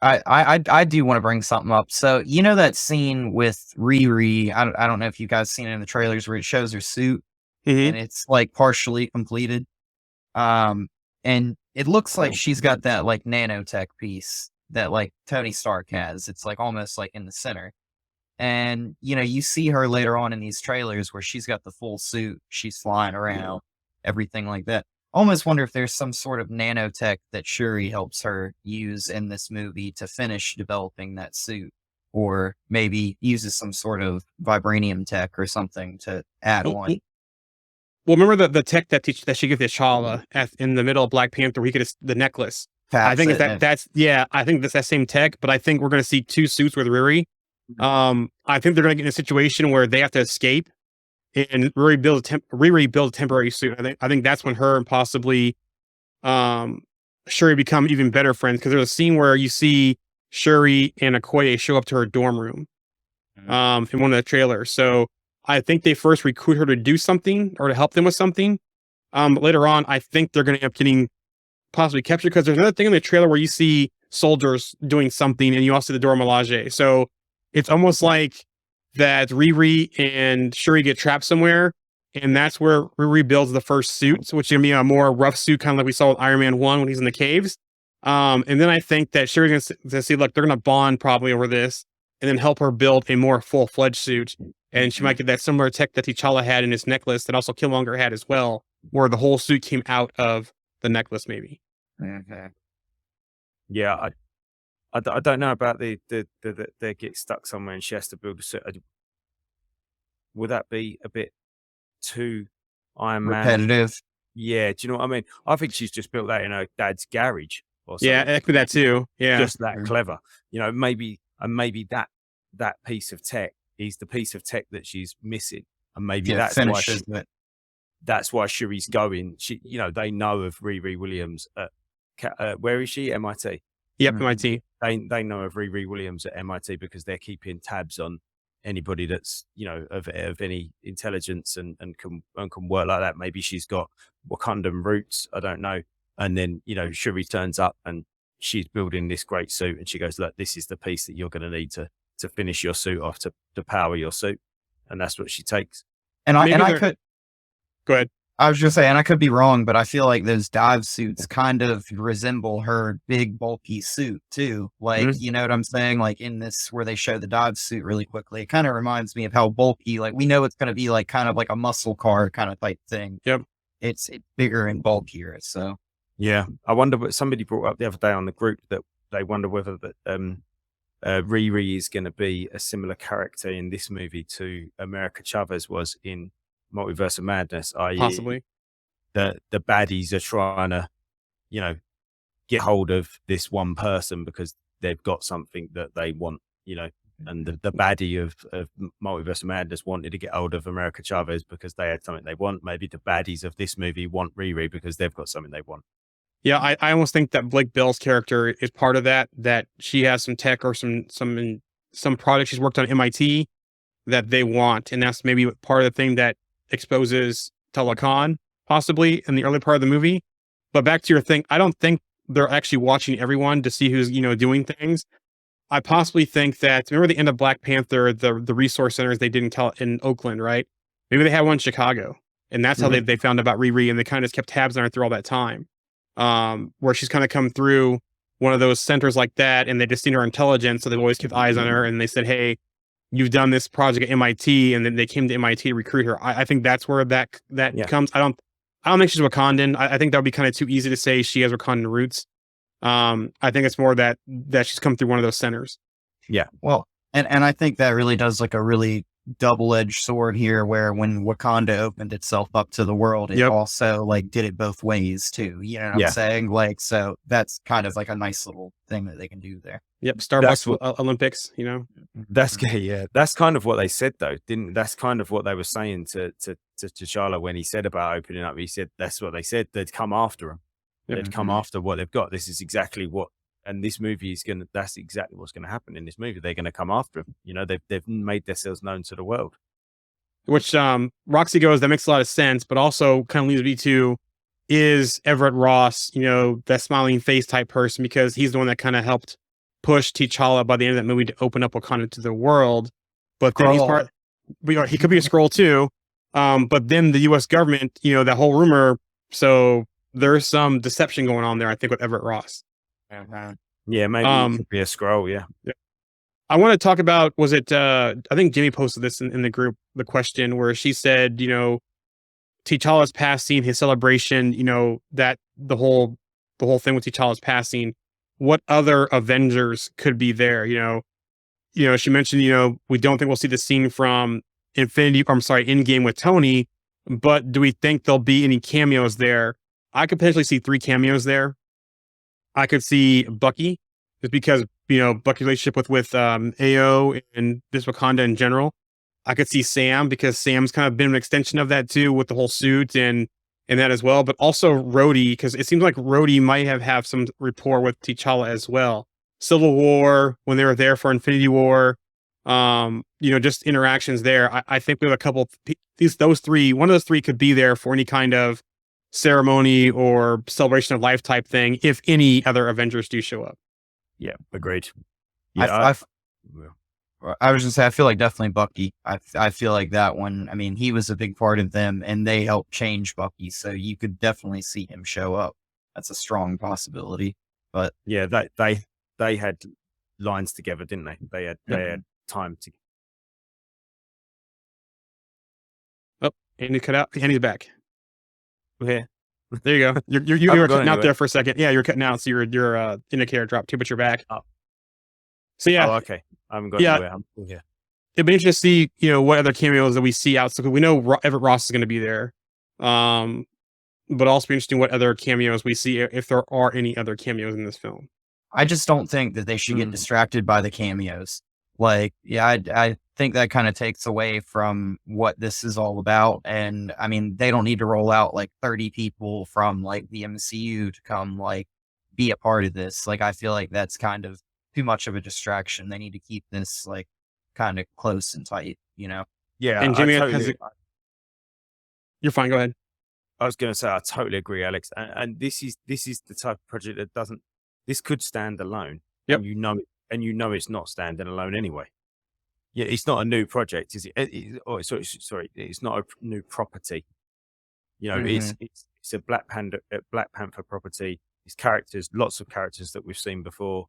S3: I do want to bring something up. So that scene with Riri, I don't know if you guys seen it in the trailers where it shows her suit and it's like partially completed. And it looks like she's got that like nanotech piece that like Tony Stark has. It's like almost like in the center. And you see her later on in these trailers where she's got the full suit, she's flying around, everything like that. Almost wonder if there's some sort of nanotech that Shuri helps her use in this movie to finish developing that suit, or maybe uses some sort of vibranium tech or something to add on.
S2: Well, remember the tech that she gives to T'Challa in the middle of Black Panther, where he gets the necklace. I think that's that same tech, but I think we're going to see 2 suits with Riri. I think they're going to get in a situation where they have to escape and Riri build a temporary suit. I think that's when her and possibly Shuri become even better friends, because there's a scene where you see Shuri and Okoye show up to her dorm room in one of the trailers. So I think they first recruit her to do something or to help them with something. But later on, I think they're going to end up getting possibly captured, because there's another thing in the trailer where you see soldiers doing something and you also see the Dora Milaje. So it's almost like that Riri and Shuri get trapped somewhere, and that's where Riri builds the first suit, which is going to be a more rough suit, kind of like we saw with Iron Man 1 when he's in the caves. And then I think that Shuri's going to see, look, they're going to bond probably over this, and then help her build a more full-fledged suit. And she might get that similar tech that T'Challa had in his necklace, that also Killmonger had as well, where the whole suit came out of the necklace, maybe.
S3: Okay.
S1: Yeah, I don't know about the they get stuck somewhere and she has to build a suit. Would that be a bit too Iron Man
S3: repetitive?
S1: Yeah, do you know what I mean? I think she's just built that in her dad's garage or something.
S2: Yeah, it could be that too. Yeah,
S1: just that clever. Maybe that piece of tech is the piece of tech that she's missing, and maybe that's why Shuri's going. They know of Riri Williams at where is she? MIT.
S2: Yep, MIT.
S1: They know of Riri Williams at MIT because they're keeping tabs on anybody that's of any intelligence and can work like that. Maybe she's got Wakandan roots. I don't know. And then Shuri turns up and she's building this great suit, and she goes, "Look, this is the piece that you're going to need to finish your suit off, to power your suit," and that's what she takes.
S3: And I could
S2: go ahead.
S3: I was just saying, I could be wrong, but I feel like those dive suits kind of resemble her big bulky suit too. Like,
S1: Mm.
S3: you know what I'm saying? Like in this, where they show the dive suit really quickly, it kind of reminds me of how bulky, like we know it's going to be like kind of like a muscle car kind of type thing.
S2: Yep.
S3: It's bigger and bulkier. So
S1: Yeah, I wonder what somebody brought up the other day on the group, that they wonder whether that Riri is going to be a similar character in this movie to America Chavez was in Multiverse of Madness, i.e.,
S2: Possibly.
S1: the baddies are trying to, you know, get hold of this one person because they've got something that they want, you know, and the baddie of Multiverse of Madness wanted to get hold of America Chavez because they had something they want. Maybe the baddies of this movie want Riri because they've got something they want.
S2: Yeah, I almost think that Blake Bell's character is part of that. That she has some tech or some product she's worked on at MIT that they want, and that's maybe part of the thing that exposes Telecan possibly in the early part of the movie. But back to your thing, I don't think they're actually watching everyone to see who's doing things. I possibly think that, remember the end of Black Panther, the resource centers they did in Oakland, right? Maybe they had one in Chicago, and that's how they found about Riri, and they kind of just kept tabs on her through all that time. Where she's kind of come through one of those centers like that, and they just seen her intelligence, so they've always kept eyes on her, and they said, "Hey, you've done this project at MIT," and then they came to MIT to recruit her. I think that's where that
S1: Yeah.
S2: comes. I don't think she's Wakandan. I think that would be kind of too easy to say she has Wakandan roots. I think it's more that she's come through one of those centers.
S3: well, and I think that really does like a really double-edged sword here, where when Wakanda opened itself up to the world, it
S2: Yep.
S3: also like did it both ways too. You know what
S1: Yeah.
S3: I'm saying? Like, so that's kind of like a nice little thing that they can do there.
S2: Yep,
S1: That's
S2: Starbucks
S1: what-
S2: Olympics.
S1: That's yeah. That's kind of what they said though, didn't? That's kind of what they were saying to T'Challa when he said about opening up. He said that's what they said. They'd come after him.
S2: Yep.
S1: They'd come after what they've got. This is exactly what, and this movie is gonna. That's exactly what's gonna happen in this movie. They're gonna come after him. You know, they've made themselves known to the world.
S2: Which Roxy goes, that makes a lot of sense, but also kind of leads me to, is Everett Ross, that smiling face type person, because he's the one that kind of helped push T'Challa by the end of that movie to open up Wakanda to the world. But then he could be a scroll too. But then the US government, that whole rumor. So there's some deception going on there, I think, with Everett Ross.
S1: Yeah, maybe it could be a scroll. Yeah.
S2: I want to talk about, was it, I think Jimmy posted this in the group, the question where she said, T'Challa's passing, his celebration, that the whole thing with T'Challa's passing, what other Avengers could be there? She mentioned, we don't think we'll see the scene from Endgame with Tony, but do we think there'll be any cameos there? I could potentially see 3 cameos there. I could see Bucky, just because, Bucky's relationship with AO and this Wakanda in general. I could see Sam, because Sam's kind of been an extension of that too, with the whole suit and that as well. But also Rhodey, because it seems like Rhodey might have some rapport with T'Challa as well. Civil War, when they were there for Infinity War, just interactions there. I think we have a couple. Those 3, one of those 3 could be there for any kind of ceremony or celebration of life type thing, if any other Avengers do show up.
S1: Yeah, agreed. Yeah,
S3: I was gonna say, I feel like definitely Bucky. I feel like that one. I mean, he was a big part of them, and they helped change Bucky, so you could definitely see him show up. That's a strong possibility. But
S1: yeah, they had lines together, didn't they? They had time to.
S2: Oh, Andy cut out. Andy's back.
S1: We're here.
S2: There you go. You were cutting out there for a second. Yeah, you're cutting out, so your indicator dropped too, but you're back.
S1: Oh.
S2: So yeah.
S1: Oh, okay. I haven't got anywhere. I'm still here.
S2: It'd be interesting to see, what other cameos that we see out. So we know Everett Ross is going to be there. But also be interesting what other cameos we see, if there are any other cameos in this film.
S3: I just don't think that they should get distracted by the cameos. Like, yeah, I think that kind of takes away from what this is all about. And I mean, they don't need to roll out like 30 people from like the MCU to come like be a part of this. Like, I feel like that's kind of too much of a distraction. They need to keep this like kind of close and tight,
S1: Yeah.
S2: And Jimmy you're fine. Go ahead.
S1: I was going to say, I totally agree, Alex. And this is the type of project that doesn't. This could stand alone.
S2: Yep.
S1: And it's not standing alone anyway. Yeah, it's not a new project, is it? Sorry, it's not a new property. You know, it's a Black Panther property. It's characters, lots of characters that we've seen before.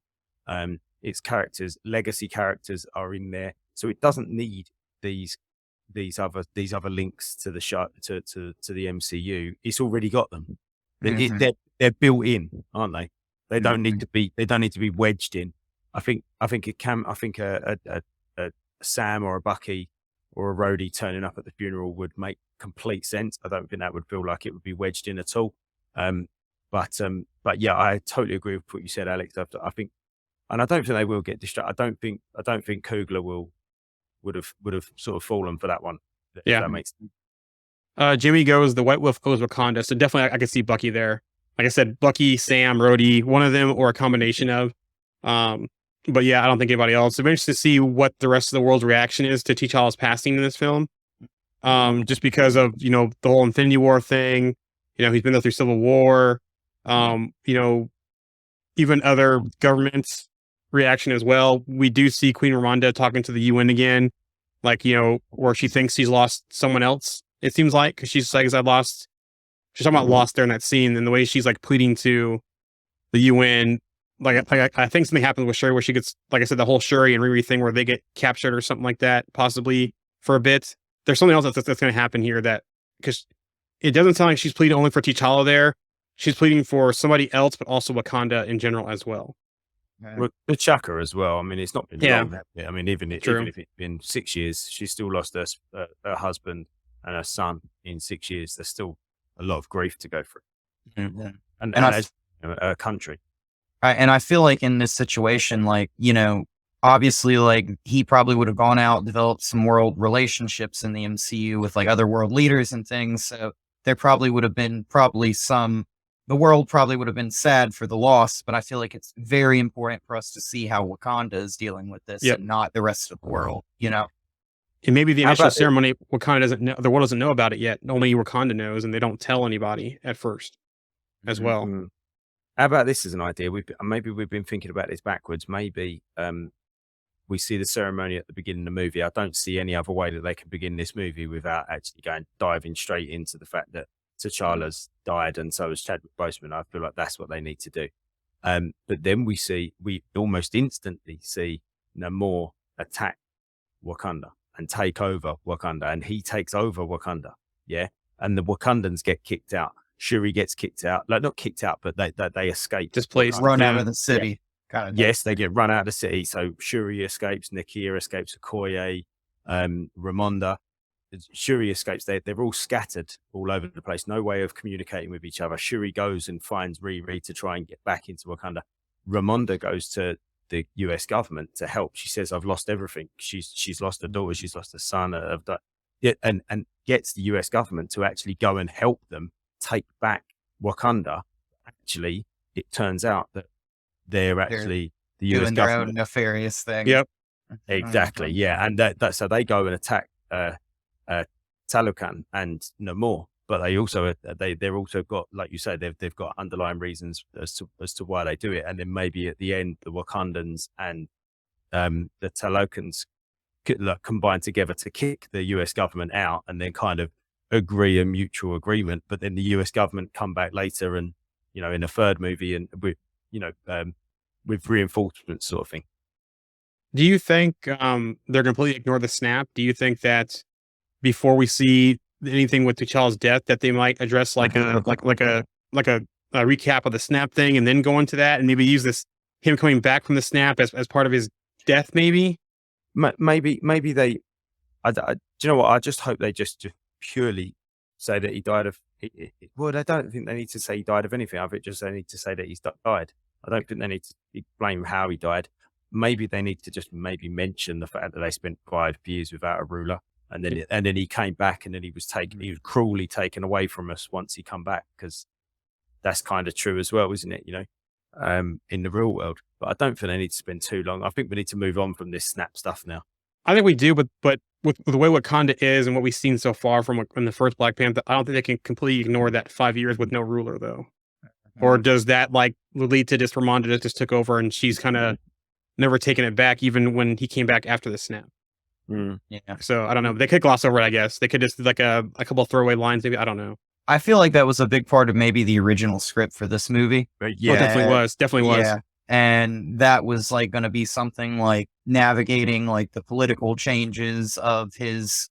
S1: Its characters, legacy characters are in there, so it doesn't need these other links to the show to the MCU. It's already got them. They're built in, aren't they? They don't need to be wedged in. I think a Sam or a Bucky or a Rhodey turning up at the funeral would make complete sense. I don't think that would feel like it would be wedged in at all. But yeah, I totally agree with what you said, Alex. I think, and I don't think they will get distracted. I don't think Coogler would have sort of fallen for that one.
S2: Yeah,
S1: that makes sense.
S2: Jimmy goes, the White Wolf goes Wakanda. So definitely, I could see Bucky there. Like I said, Bucky, Sam, Rhodey, one of them, or a combination of. But yeah, I don't think anybody else. I'm interested to see what the rest of the world's reaction is to T'Challa's passing in this film. Just because of, you know, the whole Infinity War thing. You know, he's been there through Civil War. You know, even other governments' reaction as well. We do see Queen Ramonda talking to the UN again, like, you know, where she thinks she's lost someone else. It seems like, because she's like, she's talking about lost there in that scene, and the way she's like pleading to the UN. Like I think something happens with Shuri where she gets, like I said, the whole Shuri and Riri thing where they get captured or something like that, possibly for a bit. There's something else that's going to happen here, that because it doesn't sound like she's pleading only for T'Challa there. She's pleading for somebody else, but also Wakanda in general as well.
S1: Well, T'Chaka as well. I mean, it's not been long. I mean, even if it's been 6 years, she's still lost her husband and her son in 6 years. There's still a lot of grief to go through, and as a country.
S3: And I feel like in this situation, like, you know, obviously, like, he probably would have gone out, developed some world relationships in the MCU with like other world leaders and things. So there probably would have been the world probably would have been sad for the loss, but I feel like it's very important for us to see how Wakanda is dealing with this and not the rest of the world, you know?
S2: And maybe the initial ceremony, Wakanda doesn't know, the world doesn't know about it yet. Only Wakanda knows, and they don't tell anybody at first as well.
S1: How about this as an idea? Maybe we've been thinking about this backwards. Maybe we see the ceremony at the beginning of the movie. I don't see any other way that they could begin this movie without actually diving straight into the fact that T'Challa's died and so has Chadwick Boseman. I feel like that's what they need to do. But then we almost instantly see Namor attack Wakanda and take over Wakanda, and he takes over Wakanda. Yeah. And the Wakandans get kicked out. Shuri gets kicked out, like not kicked out, but they escape,
S3: displaced, run out of the city.
S1: Kind of yes, they get run out of the city. So Shuri escapes, Nakia escapes, Okoye, Ramonda. Shuri escapes. They're all scattered all over the place. No way of communicating with each other. Shuri goes and finds Riri to try and get back into Wakanda. Ramonda goes to the US government to help. She says, "I've lost everything." She's lost her daughter. She's lost her son. And gets the US government to actually go and help them take back Wakanda. Actually, it turns out that they're actually the US
S3: doing
S1: government.
S3: their own nefarious thing.
S2: Yep,
S1: exactly. Yeah, and so they go and attack Talokan and Namor, but they also they're also got, like you say, they've got underlying reasons as to why they do it, and then maybe at the end the Wakandans and the Talokans combine together to kick the US government out, and then kind of agree a mutual agreement. But then the US government come back later, and you know, in a third movie, and with with reinforcements, sort of thing.
S2: Do you think they're completely ignore the snap? Do you think that before we see anything with T'Challa's death, that they might address like a recap of the snap thing, and then go into that, and maybe use him coming back from the snap as part of his death? Maybe
S1: they. Do you know what? I just hope they just purely say that he died of. Well, I don't think they need to say he died of anything. I think just they need to say that he's died. I don't think they need to explain how he died. Maybe they need to just mention the fact that they spent 5 years without a ruler, and then he came back, and then he was cruelly taken away from us once he come back, because that's kind of true as well, isn't it? You know, in the real world. But I don't think they need to spend too long. I think we need to move on from this snap stuff now.
S2: I think we do, but with the way Wakanda is and what we've seen so far from the first Black Panther, I don't think they can completely ignore that 5 years with no ruler, though. Or does that lead to just Ramonda that just took over, and she's kind of never taken it back, even when he came back after the snap?
S3: Yeah.
S2: So I don't know. They could gloss over it, I guess. They could just like a couple of throwaway lines, maybe. I don't know.
S3: I feel like that was a big part of maybe the original script for this movie.
S1: But
S2: Oh,
S1: yeah,
S2: definitely was.
S3: Yeah. And that was like going to be something like navigating like the political changes of his,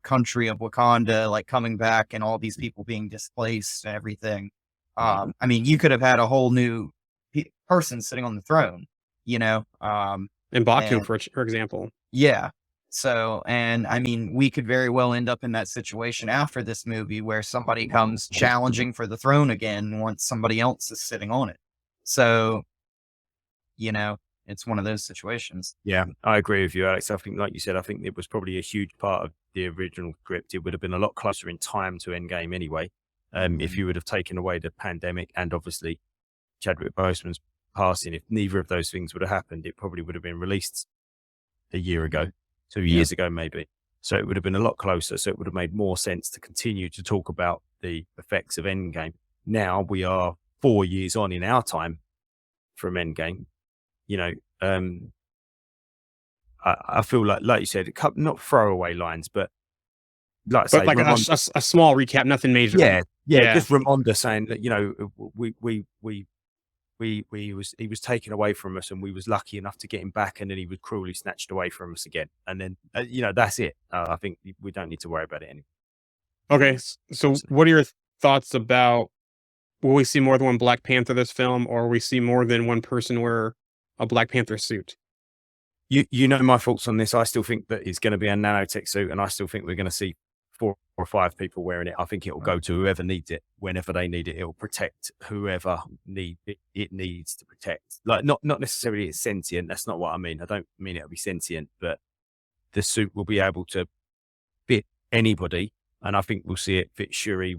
S3: country of Wakanda, like coming back and all these people being displaced and everything. I mean, you could have had a whole new person sitting on the throne,
S2: And Baku,
S3: and
S2: for example.
S3: yeah. So, and I mean, we could very well end up in that situation after this movie where somebody comes challenging for the throne again once somebody else is sitting on it. So, it's one of those situations.
S1: yeah, I agree with you, Alex. I think, like you said, I think it was probably a huge part of the original script. It would have been a lot closer in time to Endgame anyway, if you would have taken away the pandemic and obviously Chadwick Boseman's passing. If neither of those things would have happened, it probably would have been released a year ago, 2 years ago, maybe. So it would have been a lot closer. So it would have made more sense to continue to talk about the effects of Endgame. Now we are 4 years on in our time from Endgame. I feel like you said, not throwaway lines, but like
S2: But
S1: say,
S2: like a small recap, nothing major.
S1: yeah, just Ramonda saying that he was taken away from us, and we was lucky enough to get him back, and then he was cruelly snatched away from us again, and then that's it. I think we don't need to worry about it anymore.
S2: Okay, so what are your thoughts about? Will we see more than one Black Panther this film, or will we see more than one person wear a Black Panther suit?
S1: You know my thoughts on this. I still think that it's going to be a nanotech suit, and I still think we're going to see 4 or 5 people wearing it. I think it will go to whoever needs it, whenever they need it. It will protect whoever it needs to protect. Like not necessarily it's sentient. That's not what I mean. I don't mean it'll be sentient, but the suit will be able to fit anybody. And I think we'll see it fit Shuri,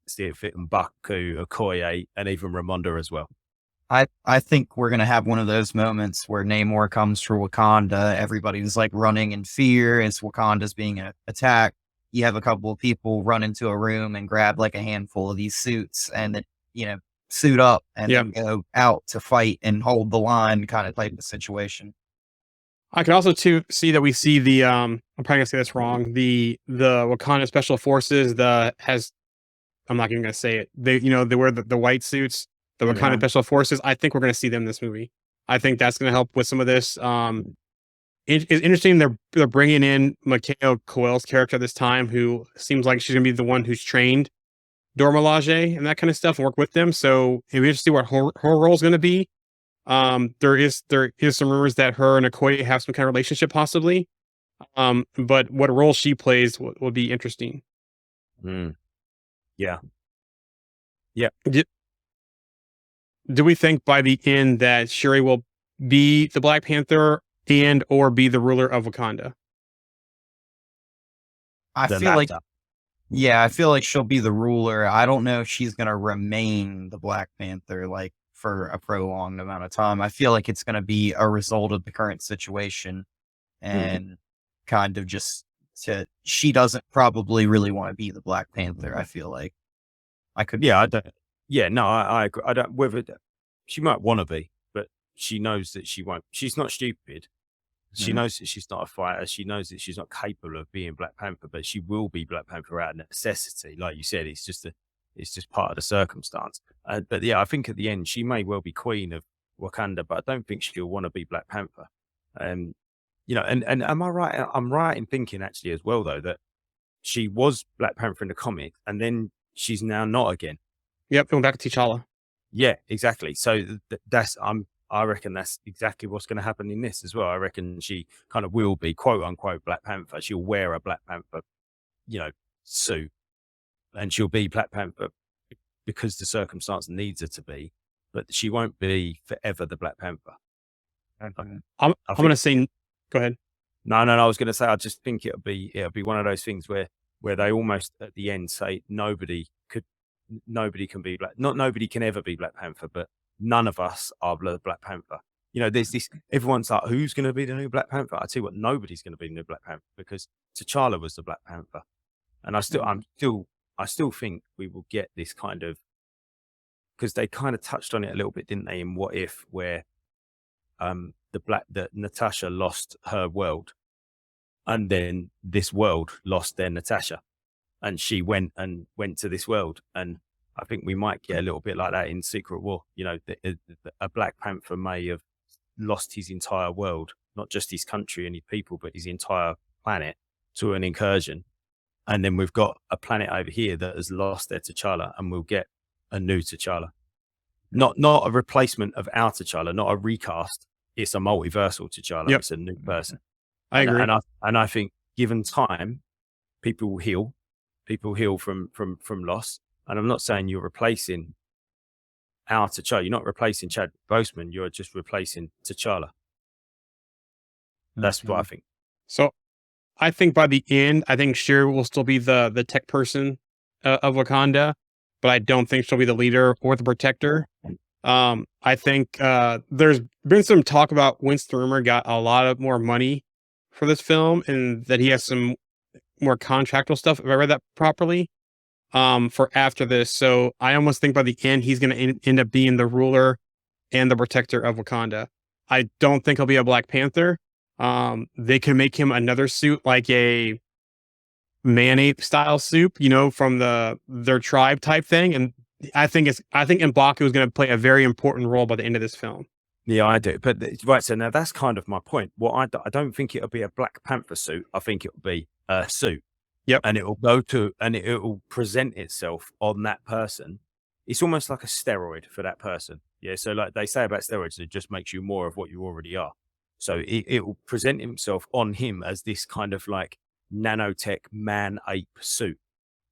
S1: see it fit M'Baku, Okoye, and even Ramonda as well.
S3: I think we're going to have one of those moments where Namor comes for Wakanda. Everybody's like running in fear as Wakanda's being attacked. You have a couple of people run into a room and grab like a handful of these suits and then, suit up and then go out to fight and hold the line kind of type of situation.
S2: I can also see that we see the I'm probably gonna say this wrong. The Wakanda Special Forces I'm not even gonna say it. They wear the white suits, the Wakanda Special Forces. I think we're gonna see them in this movie. I think that's gonna help with some of this. It's interesting they're bringing in Mikhail Coel's character this time, who seems like she's gonna be the one who's trained Dora Milaje and that kind of stuff and work with them. So it'll be interesting to see what her role is gonna be. There is some rumors that her and Okoye have some kind of relationship possibly. But what role she plays will be interesting.
S1: Yeah.
S2: Do we think by the end that Shuri will be the Black Panther and or be the ruler of Wakanda?
S3: I feel like she'll be the ruler. I don't know if she's going to remain the Black Panther like for a prolonged amount of time. I feel like it's going to be a result of the current situation and kind of just she doesn't probably really want to be the Black Panther. I feel like I could.
S1: Yeah, I don't. Yeah, no, I agree. I don't. Whether she might want to be, but she knows that she won't. She's not stupid. She knows that she's not a fighter. She knows that she's not capable of being Black Panther, but she will be Black Panther out of necessity. Like you said, it's just part of the circumstance. But yeah, I think at the end she may well be queen of Wakanda, but I don't think she'll want to be Black Panther. And am I right? I'm right in thinking actually as well though that she was Black Panther in the comic, and then she's now not again.
S2: Yep, going back to T'Challa.
S1: Yeah, exactly. So I reckon that's exactly what's going to happen in this as well. I reckon she kind of will be quote unquote Black Panther. She'll wear a Black Panther, suit, and she'll be Black Panther because the circumstance needs her to be, but she won't be forever the Black Panther.
S2: I'm going to say, go ahead.
S1: No. I was going to say, I just think it'll be one of those things where they almost at the end say nobody can be Black. Not nobody can ever be Black Panther, but none of us are Black Panther. There's this, everyone's like, who's going to be the new Black Panther? I tell you what, nobody's going to be the new Black Panther because T'Challa was the Black Panther. And I still think we will get this kind of, because they kind of touched on it a little bit, didn't they? In What If, where that Natasha lost her world and then this world lost their Natasha. and she went to this world. And I think we might get a little bit like that in Secret War. You know, a Black Panther may have lost his entire world, not just his country and his people, but his entire planet to an incursion. And then we've got a planet over here that has lost their T'Challa, and we'll get a new T'Challa. Not a replacement of our T'Challa, not a recast. It's a multiversal T'Challa.
S2: Yep.
S1: It's a new person.
S2: I agree.
S1: And I think given time, people will heal. People heal from loss. And I'm not saying you're replacing our T'Challa. You're not replacing Chad Boseman. You're just replacing T'Challa. That's what I think. So
S2: I think by the end, I think Shuri will still be the tech person of Wakanda, but I don't think she'll be the leader or the protector. I think there's been some talk about Winston Rumor got a lot of more money for this film, and that he has some more contractual stuff, if I read that properly, for after this. So I almost think by the end, he's going to end up being the ruler and the protector of Wakanda. I don't think he'll be a Black Panther. They can make him another suit, like a man-ape style suit, you know, from their tribe type thing. And I think M'Baku is going to play a very important role by the end of this film.
S1: Yeah, I do. But right, so now that's kind of my point. I don't think it'll be a Black Panther suit. I think it'll be a suit.
S2: Yep.
S1: And it'll go to, and it will present itself on that person. It's almost like a steroid for that person. Yeah. So like they say about steroids, it just makes you more of what you already are. So it will present himself on him as this kind of like nanotech man-ape suit.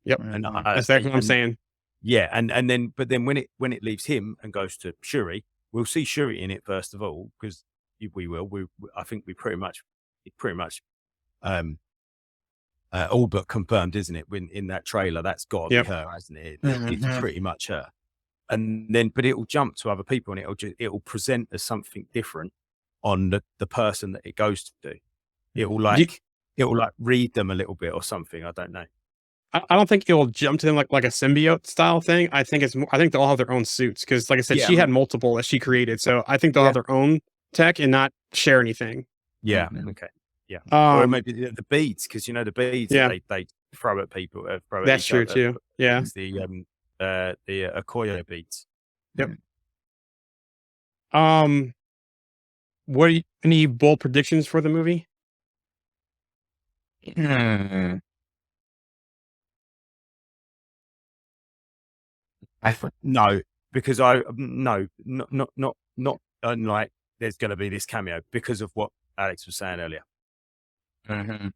S2: Yep.
S1: And
S2: that's exactly what I'm saying.
S1: Yeah. And then, but then when it leaves him and goes to Shuri, we'll see Shuri in it first of all, because we will. I think it's pretty much all but confirmed, isn't it? When in that trailer, that's got to be her, hasn't it? It's pretty much her. And then, but it will jump to other people, and it'll present as something different on the person that it goes to. It will like read them a little bit or something. I don't know.
S2: I don't think it will jump to them like a symbiote style thing. I think they'll all have their own suits, because, like I said, she had multiple that she created. So I think they'll have their own tech and not share anything.
S1: Yeah. Okay. Yeah. Or maybe the beads, because you know the beads they throw at people. Throw
S2: That's
S1: at
S2: true
S1: other.
S2: too. Yeah.
S1: It's the Okoye beads.
S2: Yep. What any bold predictions for the movie?
S1: No, because not unlike there's going to be this cameo because of what Alex was saying earlier.
S3: Mm-hmm.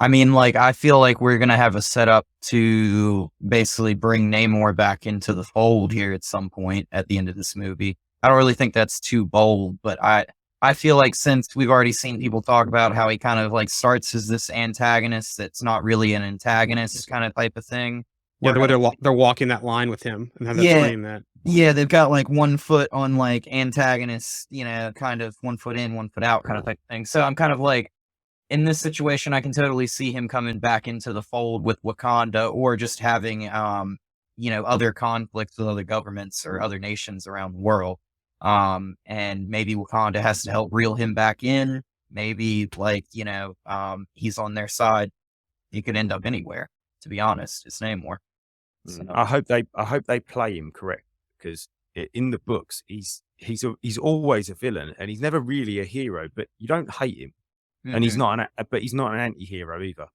S3: I mean, like, I feel like we're going to have a setup to basically bring Namor back into the fold here at some point at the end of this movie. I don't really think that's too bold, but I feel like since we've already seen people talk about how he kind of like starts as this antagonist that's not really an antagonist kind of type of thing.
S2: Yeah, the way they're walking that line with him and how they're playing that.
S3: Yeah, they've got like 1 foot on like antagonists, you know, kind of 1 foot in, 1 foot out kind of thing. So I'm kind of like, in this situation, I can totally see him coming back into the fold with Wakanda, or just having, you know, other conflicts with other governments or other nations around the world. And maybe Wakanda has to help reel him back in. Maybe, like, you know, he's on their side. He could end up anywhere, to be honest. It's Namor.
S1: So. I hope they play him correct, because in the books he's always a villain, and he's never really a hero, but you don't hate him. Mm-hmm. And he's not an anti-hero either.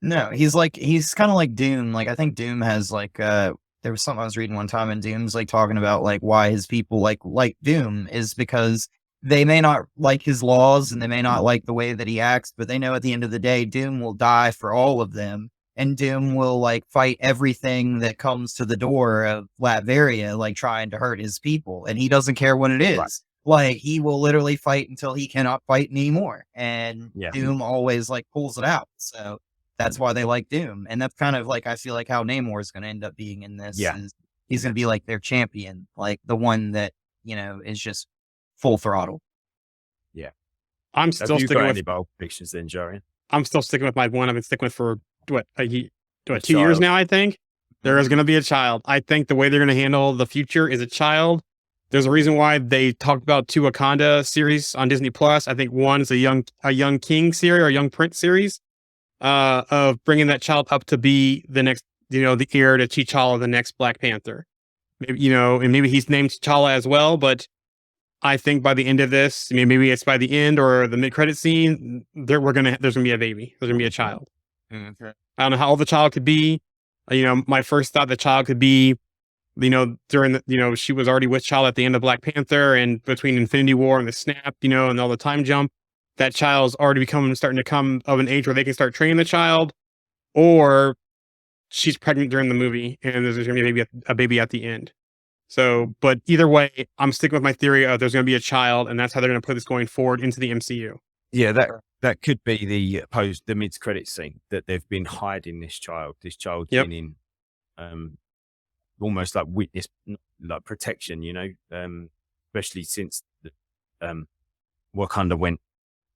S3: No, he's kind of like Doom. Like, I think Doom has like there was something I was reading one time, and Doom's like talking about like why his people like Doom is because they may not like his laws and they may not like the way that he acts, but they know at the end of the day Doom will die for all of them, and Doom will like fight everything that comes to the door of Latveria, like trying to hurt his people, and he doesn't care what it is. Right. Like, he will literally fight until he cannot fight anymore, and Doom always like pulls it out. So that's why they like Doom, and that's kind of like, I feel like how Namor is going to end up being in this. Yeah, he's going to be like their champion, like the one that, you know, is just full throttle.
S1: Yeah,
S2: I'm still sticking with
S1: bold predictions then, Jorian.
S2: I'm still sticking with my one I've been sticking with for 2 years now. I think there is going to be a child. I think the way they're going to handle the future is a child. There's a reason why they talked about 2 Wakanda series on Disney Plus. I think one is a young king series or a young prince series. of bringing that child up to be the next, the heir to T'Challa, the next Black Panther. Maybe, and maybe he's named T'Challa as well, but I think by the end of this, maybe it's by the end or the mid-credit scene, there's gonna be a baby. There's gonna be a child.
S3: Okay.
S2: I don't know how old the child could be. My first thought the child could be, during the, she was already with Child at the end of Black Panther and between Infinity War and the snap, and all the time jump, that child's already starting to come of an age where they can start training the child, or she's pregnant during the movie and there's gonna be a baby at the end. So, but either way, I'm sticking with my theory of there's going to be a child, and that's how they're going to put this going forward into the MCU.
S1: Yeah, that could be the mid-credit scene, that they've been hiding this child
S2: Yep.
S1: getting almost like witness, like protection, especially since Wakanda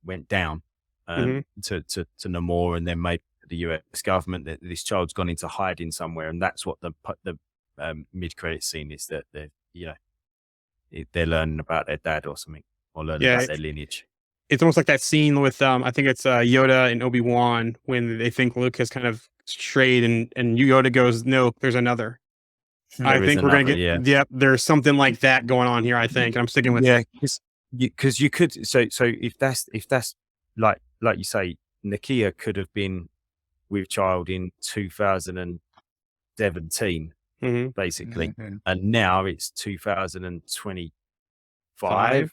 S1: went down to Namor, and then made the US government that this child's gone into hiding somewhere, and that's what the mid-credit scene is, that they're learning about their dad or something, or learning about their lineage.
S2: It's almost like that scene with I think it's Yoda and Obi-Wan when they think Luke has kind of strayed, and Yoda goes, "No, there's another." I think we're gonna get there's something like that going on here. I think, and I'm sticking with
S1: because you could so if that's like you say, Nakia could have been with Child in 2017. Basically, and now it's 2025,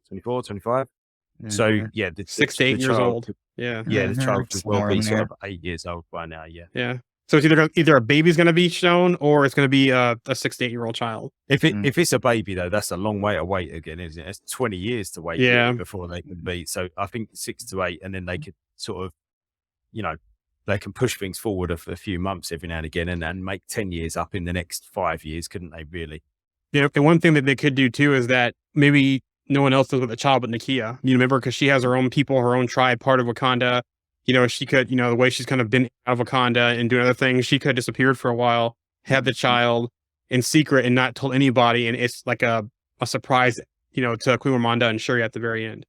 S1: 24, 25. So yeah, the
S2: 6 to 8 years old.
S1: The child could well be sort of 8 years old by now. Yeah.
S2: So it's either a baby's going to be shown, or it's going to be a 6 to 8 year old child.
S1: If it's a baby though, that's a long way to wait again, isn't it? It's 20 years to wait before they can be. So I think 6 to 8, and then they could sort of, they can push things forward a few months every now and again, and make 10 years up in the next 5 years, couldn't they, really?
S2: Yeah, and one thing that they could do too is that maybe no one else knows about the child but Nakia. Remember, because she has her own people, her own tribe, part of Wakanda. She could, the way she's kind of been out of Wakanda and doing other things, she could have disappeared for a while, had the child in secret and not told anybody, and it's like a surprise, to Queen Ramonda and Shuri at the very end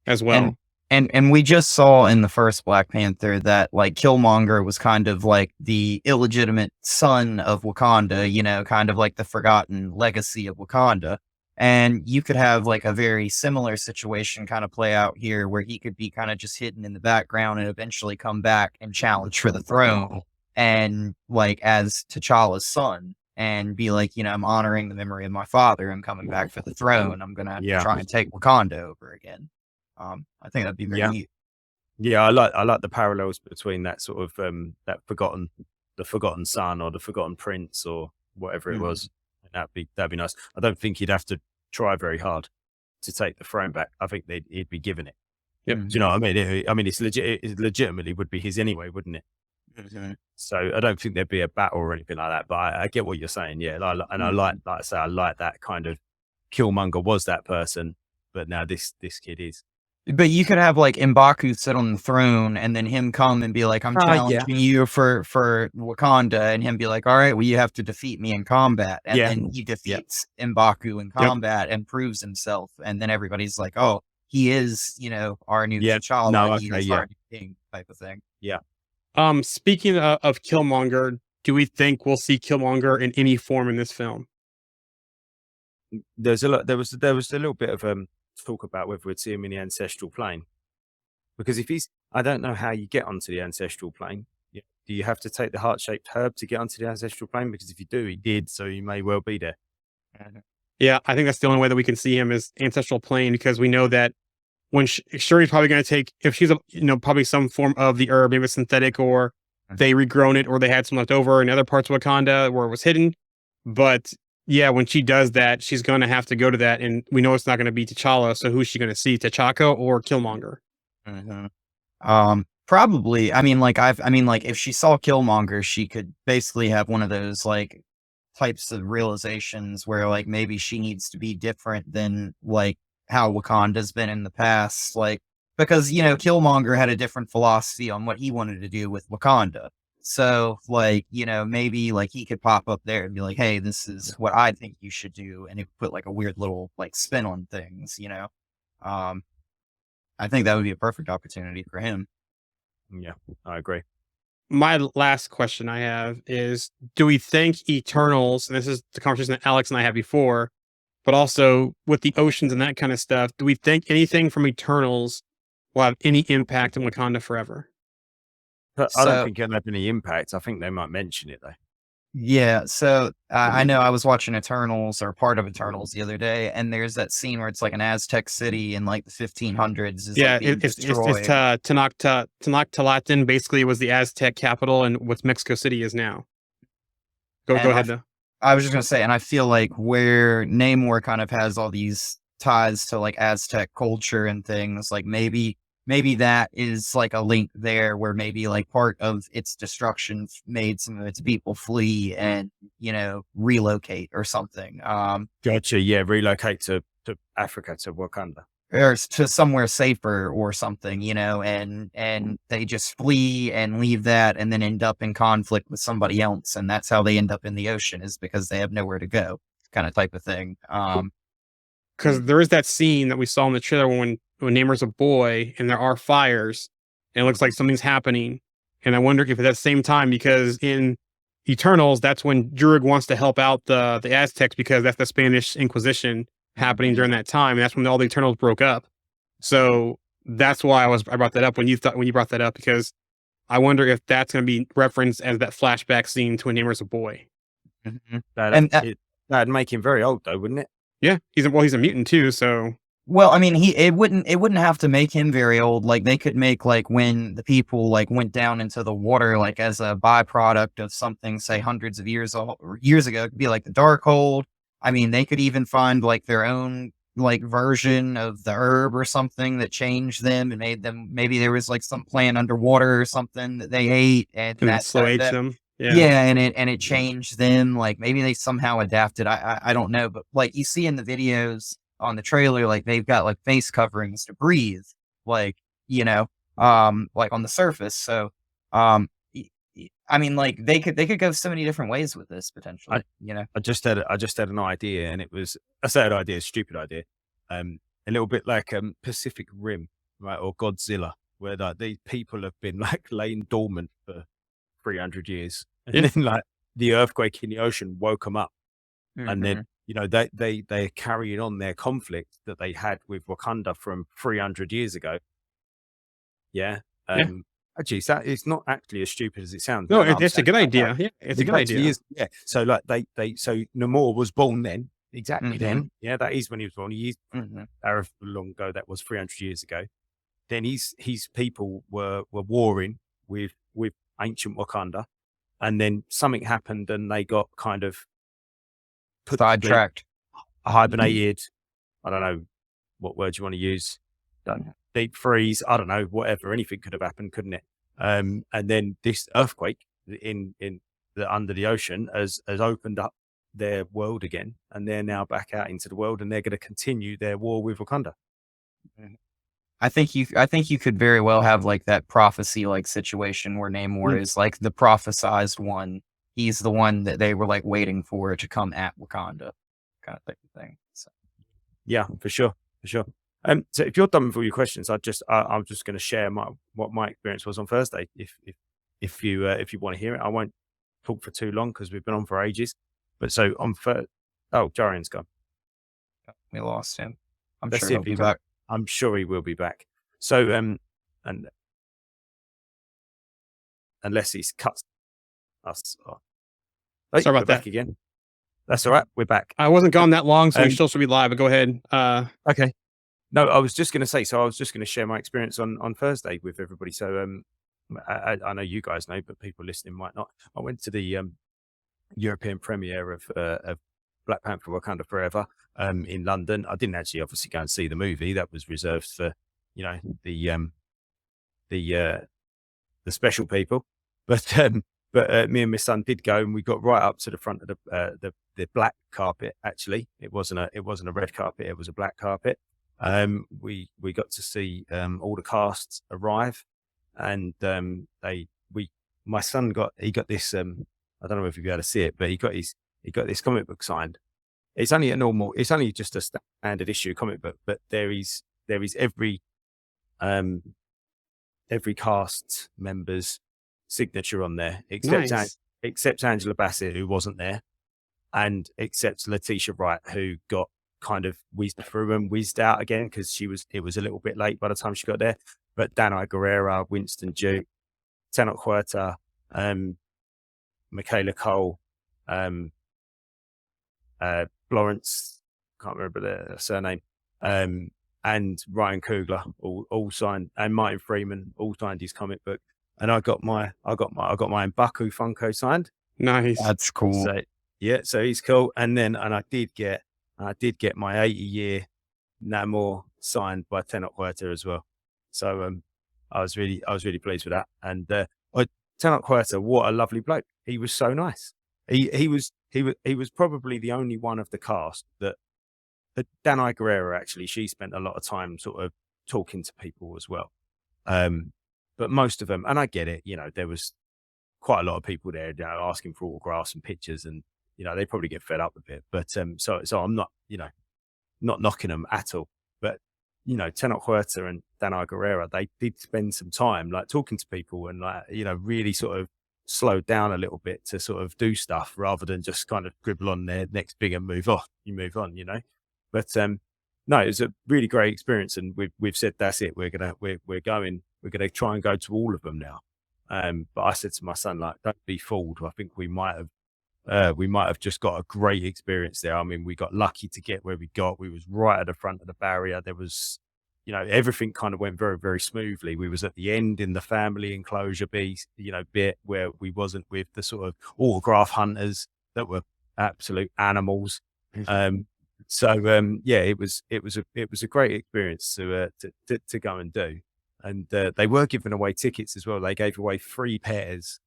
S2: as well.
S3: And we just saw in the first Black Panther that like Killmonger was kind of like the illegitimate son of Wakanda, kind of like the forgotten legacy of Wakanda. And you could have like a very similar situation kind of play out here, where he could be kind of just hidden in the background and eventually come back and challenge for the throne, and like as T'Challa's son, and be like, I'm honoring the memory of my father. I'm coming back for the throne. I'm going to try and take Wakanda over again. I think that'd be very neat.
S1: Yeah, I like the parallels between that sort of the forgotten son or the forgotten prince or whatever it was. That'd be nice. I don't think he'd have to try very hard to take the throne back. I think he'd be given it.
S2: Yep.
S1: Do you know what I mean? I mean, it's legit. It legitimately would be his anyway, wouldn't it? So I don't think there'd be a battle or anything like that. But I get what you're saying. Yeah, I like I say, I like that kind of Killmonger was that person, but now this kid is.
S3: But you could have like M'Baku sit on the throne, and then him come and be like, "I'm challenging you for Wakanda," and him be like, "All right, well, you have to defeat me in combat." And then he defeats M'Baku in combat and proves himself, and then everybody's like, "Oh, he is, our new T'Challa, he is our new king," type of thing.
S1: Yeah.
S2: Speaking of Killmonger, do we think we'll see Killmonger in any form in this film?
S1: There was a little bit of talk about whether we'd see him in the ancestral plane, because if he's, I don't know how you get onto the ancestral plane. Do you have to take the heart-shaped herb to get onto the ancestral plane? Because if you do, he did, so he may well be there.
S2: Yeah, I think that's the only way that we can see him is ancestral plane, because we know that when Shuri's probably going to take, if she's probably some form of the herb, maybe it's synthetic, or they regrown it, or they had some left over in other parts of Wakanda where it was hidden. But yeah, when she does that, she's going to have to go to that, and we know it's not going to be T'Challa. So who's she going to see, T'Chaka or Killmonger?
S3: Probably. If she saw Killmonger, she could basically have one of those like types of realizations where like maybe she needs to be different than like how Wakanda's been in the past, like because Killmonger had a different philosophy on what he wanted to do with Wakanda. So, like, maybe like he could pop up there and be like, "Hey, this is what I think you should do," and it put like a weird little like spin on things. I think that would be a perfect opportunity for him.
S1: Yeah, I agree.
S2: My last question I have is, do we think Eternals, and this is the conversation that Alex and I had before, but also with the oceans and that kind of stuff, do we think anything from Eternals will have any impact on Wakanda forever?
S1: But I don't
S3: So
S1: think it'll have any impact. I think they might mention it though.
S3: yeah, so I know I was watching Eternals or part of Eternals the other day, and there's that scene where it's like an Aztec city in like the 1500s is like
S2: Yeah,
S3: being
S2: it's
S3: destroyed.
S2: Tenochtitlan basically was the Aztec capital and what Mexico City is now. Go
S3: And
S2: ahead though.
S3: I was just gonna say, and I feel like where Namor kind of has all these ties to like Aztec culture and things, like maybe that is like a link there where maybe like part of its destruction made some of its people flee and relocate or something.
S1: Gotcha. Yeah, relocate to Africa, to Wakanda.
S3: Or to somewhere safer or something, and they just flee and leave that and then end up in conflict with somebody else. And that's how they end up in the ocean, is because they have nowhere to go, kind of type of thing.
S2: Because there is that scene that we saw in the trailer when Namor's a boy and there are fires and it looks like something's happening. And I wonder if at that same time, because in Eternals, that's when Druig wants to help out the Aztecs because that's the Spanish Inquisition happening during that time. And that's when all the Eternals broke up. So that's why I brought that up when you brought that up, because I wonder if that's going to be referenced as that flashback scene to when Namor's a boy.
S3: Mhm.
S1: That
S3: And
S1: that'd make him very old though, wouldn't it?
S2: Yeah, he's a mutant too. So
S3: well, I mean, it wouldn't have to make him very old. Like they could make like when the people like went down into the water, like as a byproduct of something, say hundreds of years or years ago, it could be like the dark hold. I mean, they could even find like their own like version of the herb or something that changed them and made them. Maybe there was like some plant underwater or something that they ate, and
S2: and then
S3: that
S2: slow
S3: that,
S2: age
S3: that
S2: them. Yeah.
S3: yeah, and it changed them. Like maybe they somehow adapted. I don't know, but like you see in the videos on the trailer, like they've got like face coverings to breathe, like like on the surface. So, I mean, like they could go so many different ways with this
S1: I
S3: potentially.
S1: I just had an idea, and it was, I say an idea, stupid idea, a little bit like Pacific Rim, right, or Godzilla, where like these people have been like laying dormant for 300 years, and
S2: Yeah.
S1: then like the earthquake in the ocean woke them up, and then
S3: Mhm.
S1: they're carrying on their conflict that they had with Wakanda from 300 years ago. Yeah.
S2: Yeah.
S1: Actually, it's not actually as stupid as it sounds.
S2: No,
S1: Now that I'm
S2: it's a
S1: saying
S2: good
S1: it out loud.
S2: idea. Yeah, it's a
S1: It
S2: good
S1: actually
S2: idea.
S1: is. Yeah. So like so Namor was born then, exactly
S3: Mhm.
S1: then. Yeah, that is when he was born. He's
S3: Mhm.
S1: however long ago that was, 300 years ago. Then his people were warring with ancient Wakanda, and then something happened, and they got kind of put to sleep,
S3: Sidetracked.
S1: hibernated. I don't know what word you want to use.
S3: Done.
S1: Deep freeze. I don't know. Whatever. Anything could have happened, couldn't it? And then this earthquake in the under the ocean has opened up their world again, and they're now back out into the world, and they're going to continue their war with Wakanda.
S3: Mhm. I think you could very well have like that prophecy like situation where Namor
S1: Mm.
S3: is like the prophesized one. He's the one that they were like waiting for to come at Wakanda, kind of type of thing. So
S1: Yeah, for sure, for sure. So if you're done with all your questions, I'm just going to share what my experience was on Thursday. If you want to hear it, I won't talk for too long because we've been on for ages. But so on oh, Jarian's gone.
S3: we lost him. I'm
S1: Let's
S3: sure
S1: see
S3: he'll
S1: if he
S3: be
S1: comes.
S3: back.
S1: I'm sure he will be back. So and unless he's cut us off. Oh,
S2: Sorry
S1: we're
S2: about that.
S1: back again. That's all right. We're back.
S2: I wasn't gone that long, so we
S1: Um,
S2: still should be live. But go ahead.
S1: okay. No, I was just going to say. So I was just going to share my experience on Thursday with everybody. So I know you guys know, but people listening might not. I went to the European premiere of Black Panther: Wakanda Forever in London. I didn't actually obviously go and see the movie. That was reserved for the uh, the special people. But me and my son did go, and we got right up to the front of the black carpet. Actually, it wasn't a red carpet; it was a black carpet. We got to see all the casts arrive, and my son got this. I don't know if you'll be able to see it, but he got this comic book signed. It's only just a standard issue comic book, but there is every every cast member's signature on there,
S2: Nice.
S1: except Angela Bassett, who wasn't there, and except Letitia Wright, who got kind of whizzed through and whizzed out again because it was a little bit late by the time she got there. But Danai Gurira, Winston Duke, Tenoch Huerta, Michaela Cole, Florence, can't remember the surname, and Ryan Coogler all signed, and Martin Freeman all signed his comic book. And I got my M'Baku Funko signed.
S2: Nice.
S3: That's cool.
S1: So yeah, so he's cool. And I did get my 80-year Namor signed by Tenoch Huerta as well. So I was really pleased with that. And Tenoch Huerta, what a lovely bloke. He was so nice. He was probably the only one of the cast that Danai Gurira, actually, she spent a lot of time sort of talking to people as well. But most of them, and I get it, there was quite a lot of people there, asking for autographs and pictures, and they probably get fed up with it. But so I'm not, not knocking them at all. But Tenoch Huerta and Danai Gurira, they did spend some time like talking to people and really sort of slowed down a little bit to sort of do stuff rather than just kind of dribble on their next big and move on. But no, it was a really great experience, and we've said that's it. We're gonna try and go to all of them now. But I said to my son, like, don't be fooled. I think we might have just got a great experience there. I mean, we got lucky to get where we got. We was right at the front of the barrier. There was, everything kind of went very, very smoothly. We was at the end in the family enclosure bit where we wasn't with the sort of autograph hunters that were absolute animals. Yeah, it was a great experience to go and do. And they were giving away tickets as well. They gave away free pairs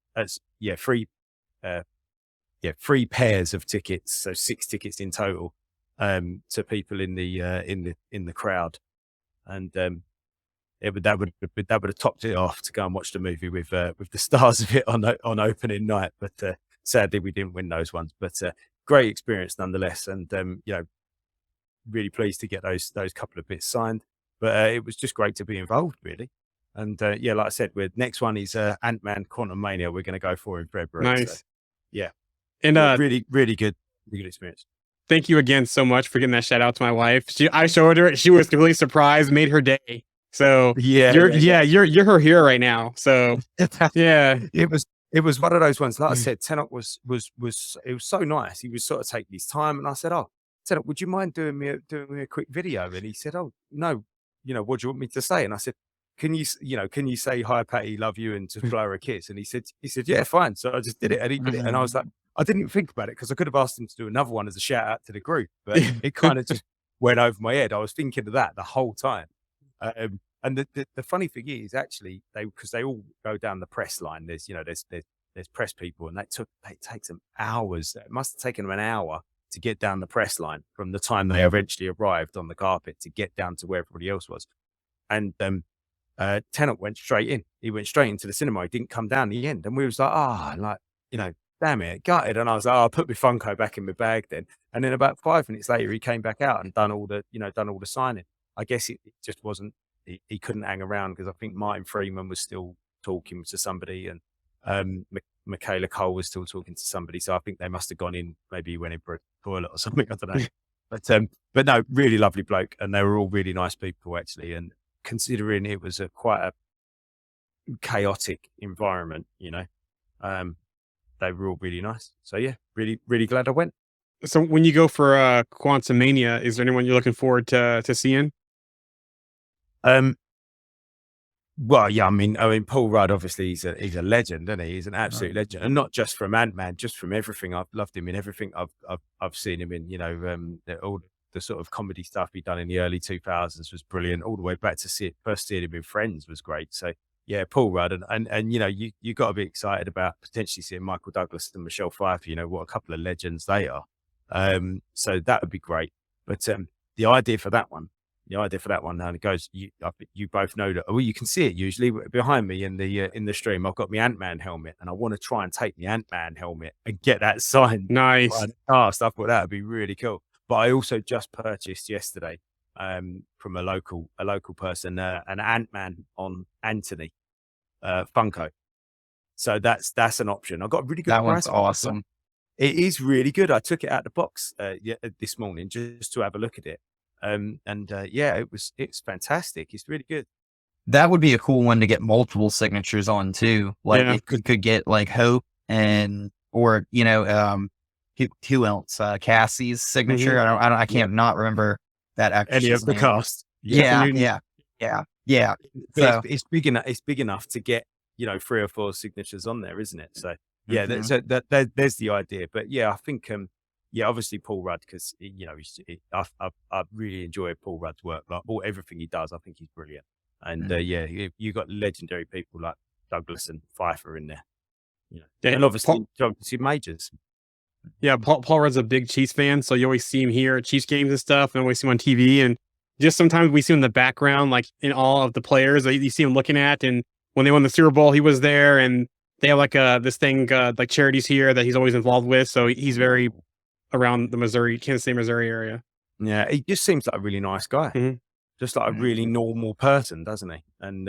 S1: free pairs of tickets, so 6 tickets in total, to people in the crowd, and that would have topped it off to go and watch the movie with the stars of it on opening night. But sadly, we didn't win those ones. But great experience nonetheless, and really pleased to get those couple of bits signed. But it was just great to be involved, really. And like I said, next one is Ant-Man Quantumania. We're going to go for in February.
S2: Nice.
S1: So, yeah.
S2: And
S1: really good experience.
S2: Thank you again so much for getting that shout out to my wife. I showed her, she was completely surprised, made her day. So you're her hero right now. So yeah,
S1: it was one of those ones. Like I said, Tenoch was it was so nice. He was sort of taking his time, and I said, "Oh, Tenoch, would you mind doing me a quick video?" And he said, "Oh no, what do you want me to say?" And I said, can you say hi, Patty, love you, and just blow her a kiss? And he said, yeah, fine. So I just did it, and he did it, and I was like, I didn't even think about it because I could have asked him to do another one as a shout out to the group, but it kind of just went over my head. I was thinking of that the whole time. And the funny thing is, actually, because they all go down the press line. There's press people, and it takes them hours. It must have taken them an hour to get down the press line from the time they eventually arrived on the carpet to get down to where everybody else was. And Tenoch went straight in. He went straight into the cinema. He didn't come down the end. And we was like, damn it, gutted. And I was like, I'll put my Funko back in my bag then. And then about 5 minutes later, he came back out and done all the signing. I guess it just wasn't, he couldn't hang around because I think Martin Freeman was still talking to somebody, and Michaela Cole was still talking to somebody. So I think they must have gone in, maybe he went in for a toilet or something. I don't know. But no, really lovely bloke. And they were all really nice people, actually. And considering it was quite a chaotic environment, they were all really nice. So yeah, really, really glad I went.
S2: So when you go for Quantumania, is there anyone you're looking forward to seeing?
S1: Well, yeah, I mean, Paul Rudd, obviously, he's a legend, isn't he? He's an absolute legend, and not just from Ant-Man, just from everything. I've loved him in everything I've seen him in. All the sort of comedy stuff he'd done in the early 2000s was brilliant. All the way back to first seeing him in Friends was great. So yeah, Paul Rudd, and you got to be excited about potentially seeing Michael Douglas and Michelle Pfeiffer. What a couple of legends they are. So that would be great. But the idea for that one, and it goes. You both know that. Well, you can see it usually behind me in the stream. I've got my Ant-Man helmet, and I want to try and take the Ant-Man helmet and get that signed.
S2: Nice.
S1: Stuff like that would be really cool. But I also just purchased yesterday from a local person an Ant-Man on Anthony. Funko. So that's an option. I got a really good
S3: That one's
S1: price.
S3: awesome.
S1: It is really good. I took it out of the box this morning just to have a look at it. Yeah, it's fantastic. It's really good.
S3: That would be a cool one to get multiple signatures on too. Like
S2: Yeah.
S3: it could get like Hope or who else? Cassie's signature. I can't not remember that
S1: Any
S3: actress's
S1: of the
S3: name.
S1: cast.
S3: Yeah. So,
S1: It's big enough. It's big enough to get 3 or 4 signatures on there, isn't it? So yeah, there's the idea. But yeah, I think obviously Paul Rudd, because I really enjoy Paul Rudd's work. Like everything he does, I think he's brilliant. And you got legendary people like Douglas and Pfeiffer in there. And obviously Majors.
S2: Yeah, Paul Rudd's a big Chiefs fan, so you always see him here at Chiefs games and stuff, and always see him on TV. And just sometimes we see him in the background, like in all of the players that you see him looking at. And when they won the Super Bowl, he was there, and they have like this thing like charities here that he's always involved with. So he's very around the Kansas City, Missouri area.
S1: Yeah, he just seems like a really nice guy, just like a really normal person, doesn't he? And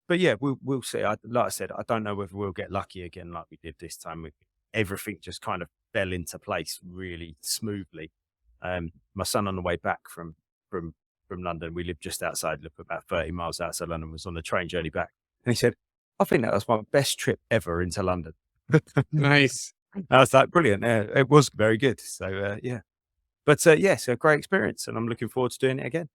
S1: but yeah, we'll see. Like I said, I don't know whether we'll get lucky again like we did this time. Everything just kind of fell into place really smoothly. My son on the way back from London, we lived just outside, about 30 miles outside London, was on the train journey back, and he said, "I think that was my best trip ever into London."
S2: Nice.
S1: I was like, brilliant. Yeah, it was very good. So yeah, but so a great experience, and I'm looking forward to doing it again.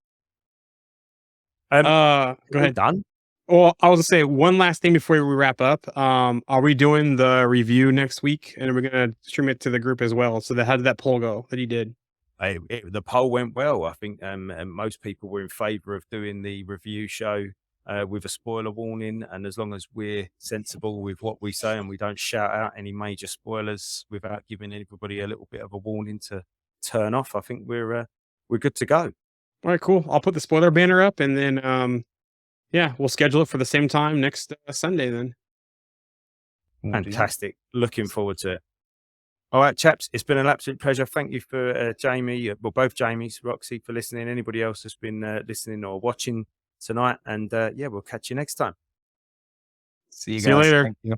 S2: Go ahead.
S1: Done.
S2: Well, I was gonna say one last thing before we wrap up. Are we doing the review next week, and we're gonna stream it to the group as well? So how did that poll go that he did?
S1: The poll went well. I think and most people were in favour of doing the review show with a spoiler warning, and as long as we're sensible with what we say and we don't shout out any major spoilers without giving everybody a little bit of a warning to turn off, I think we're good to go.
S2: All right, cool. I'll put the spoiler banner up, and then we'll schedule it for the same time next Sunday then.
S1: Fantastic. Looking forward to it. All right, chaps, it's been an absolute pleasure. Thank you for Jamie, both Jamies, Roxy, for listening. Anybody else that's been listening or watching tonight. And we'll catch you next time.
S3: See you
S2: later.
S3: Thank you.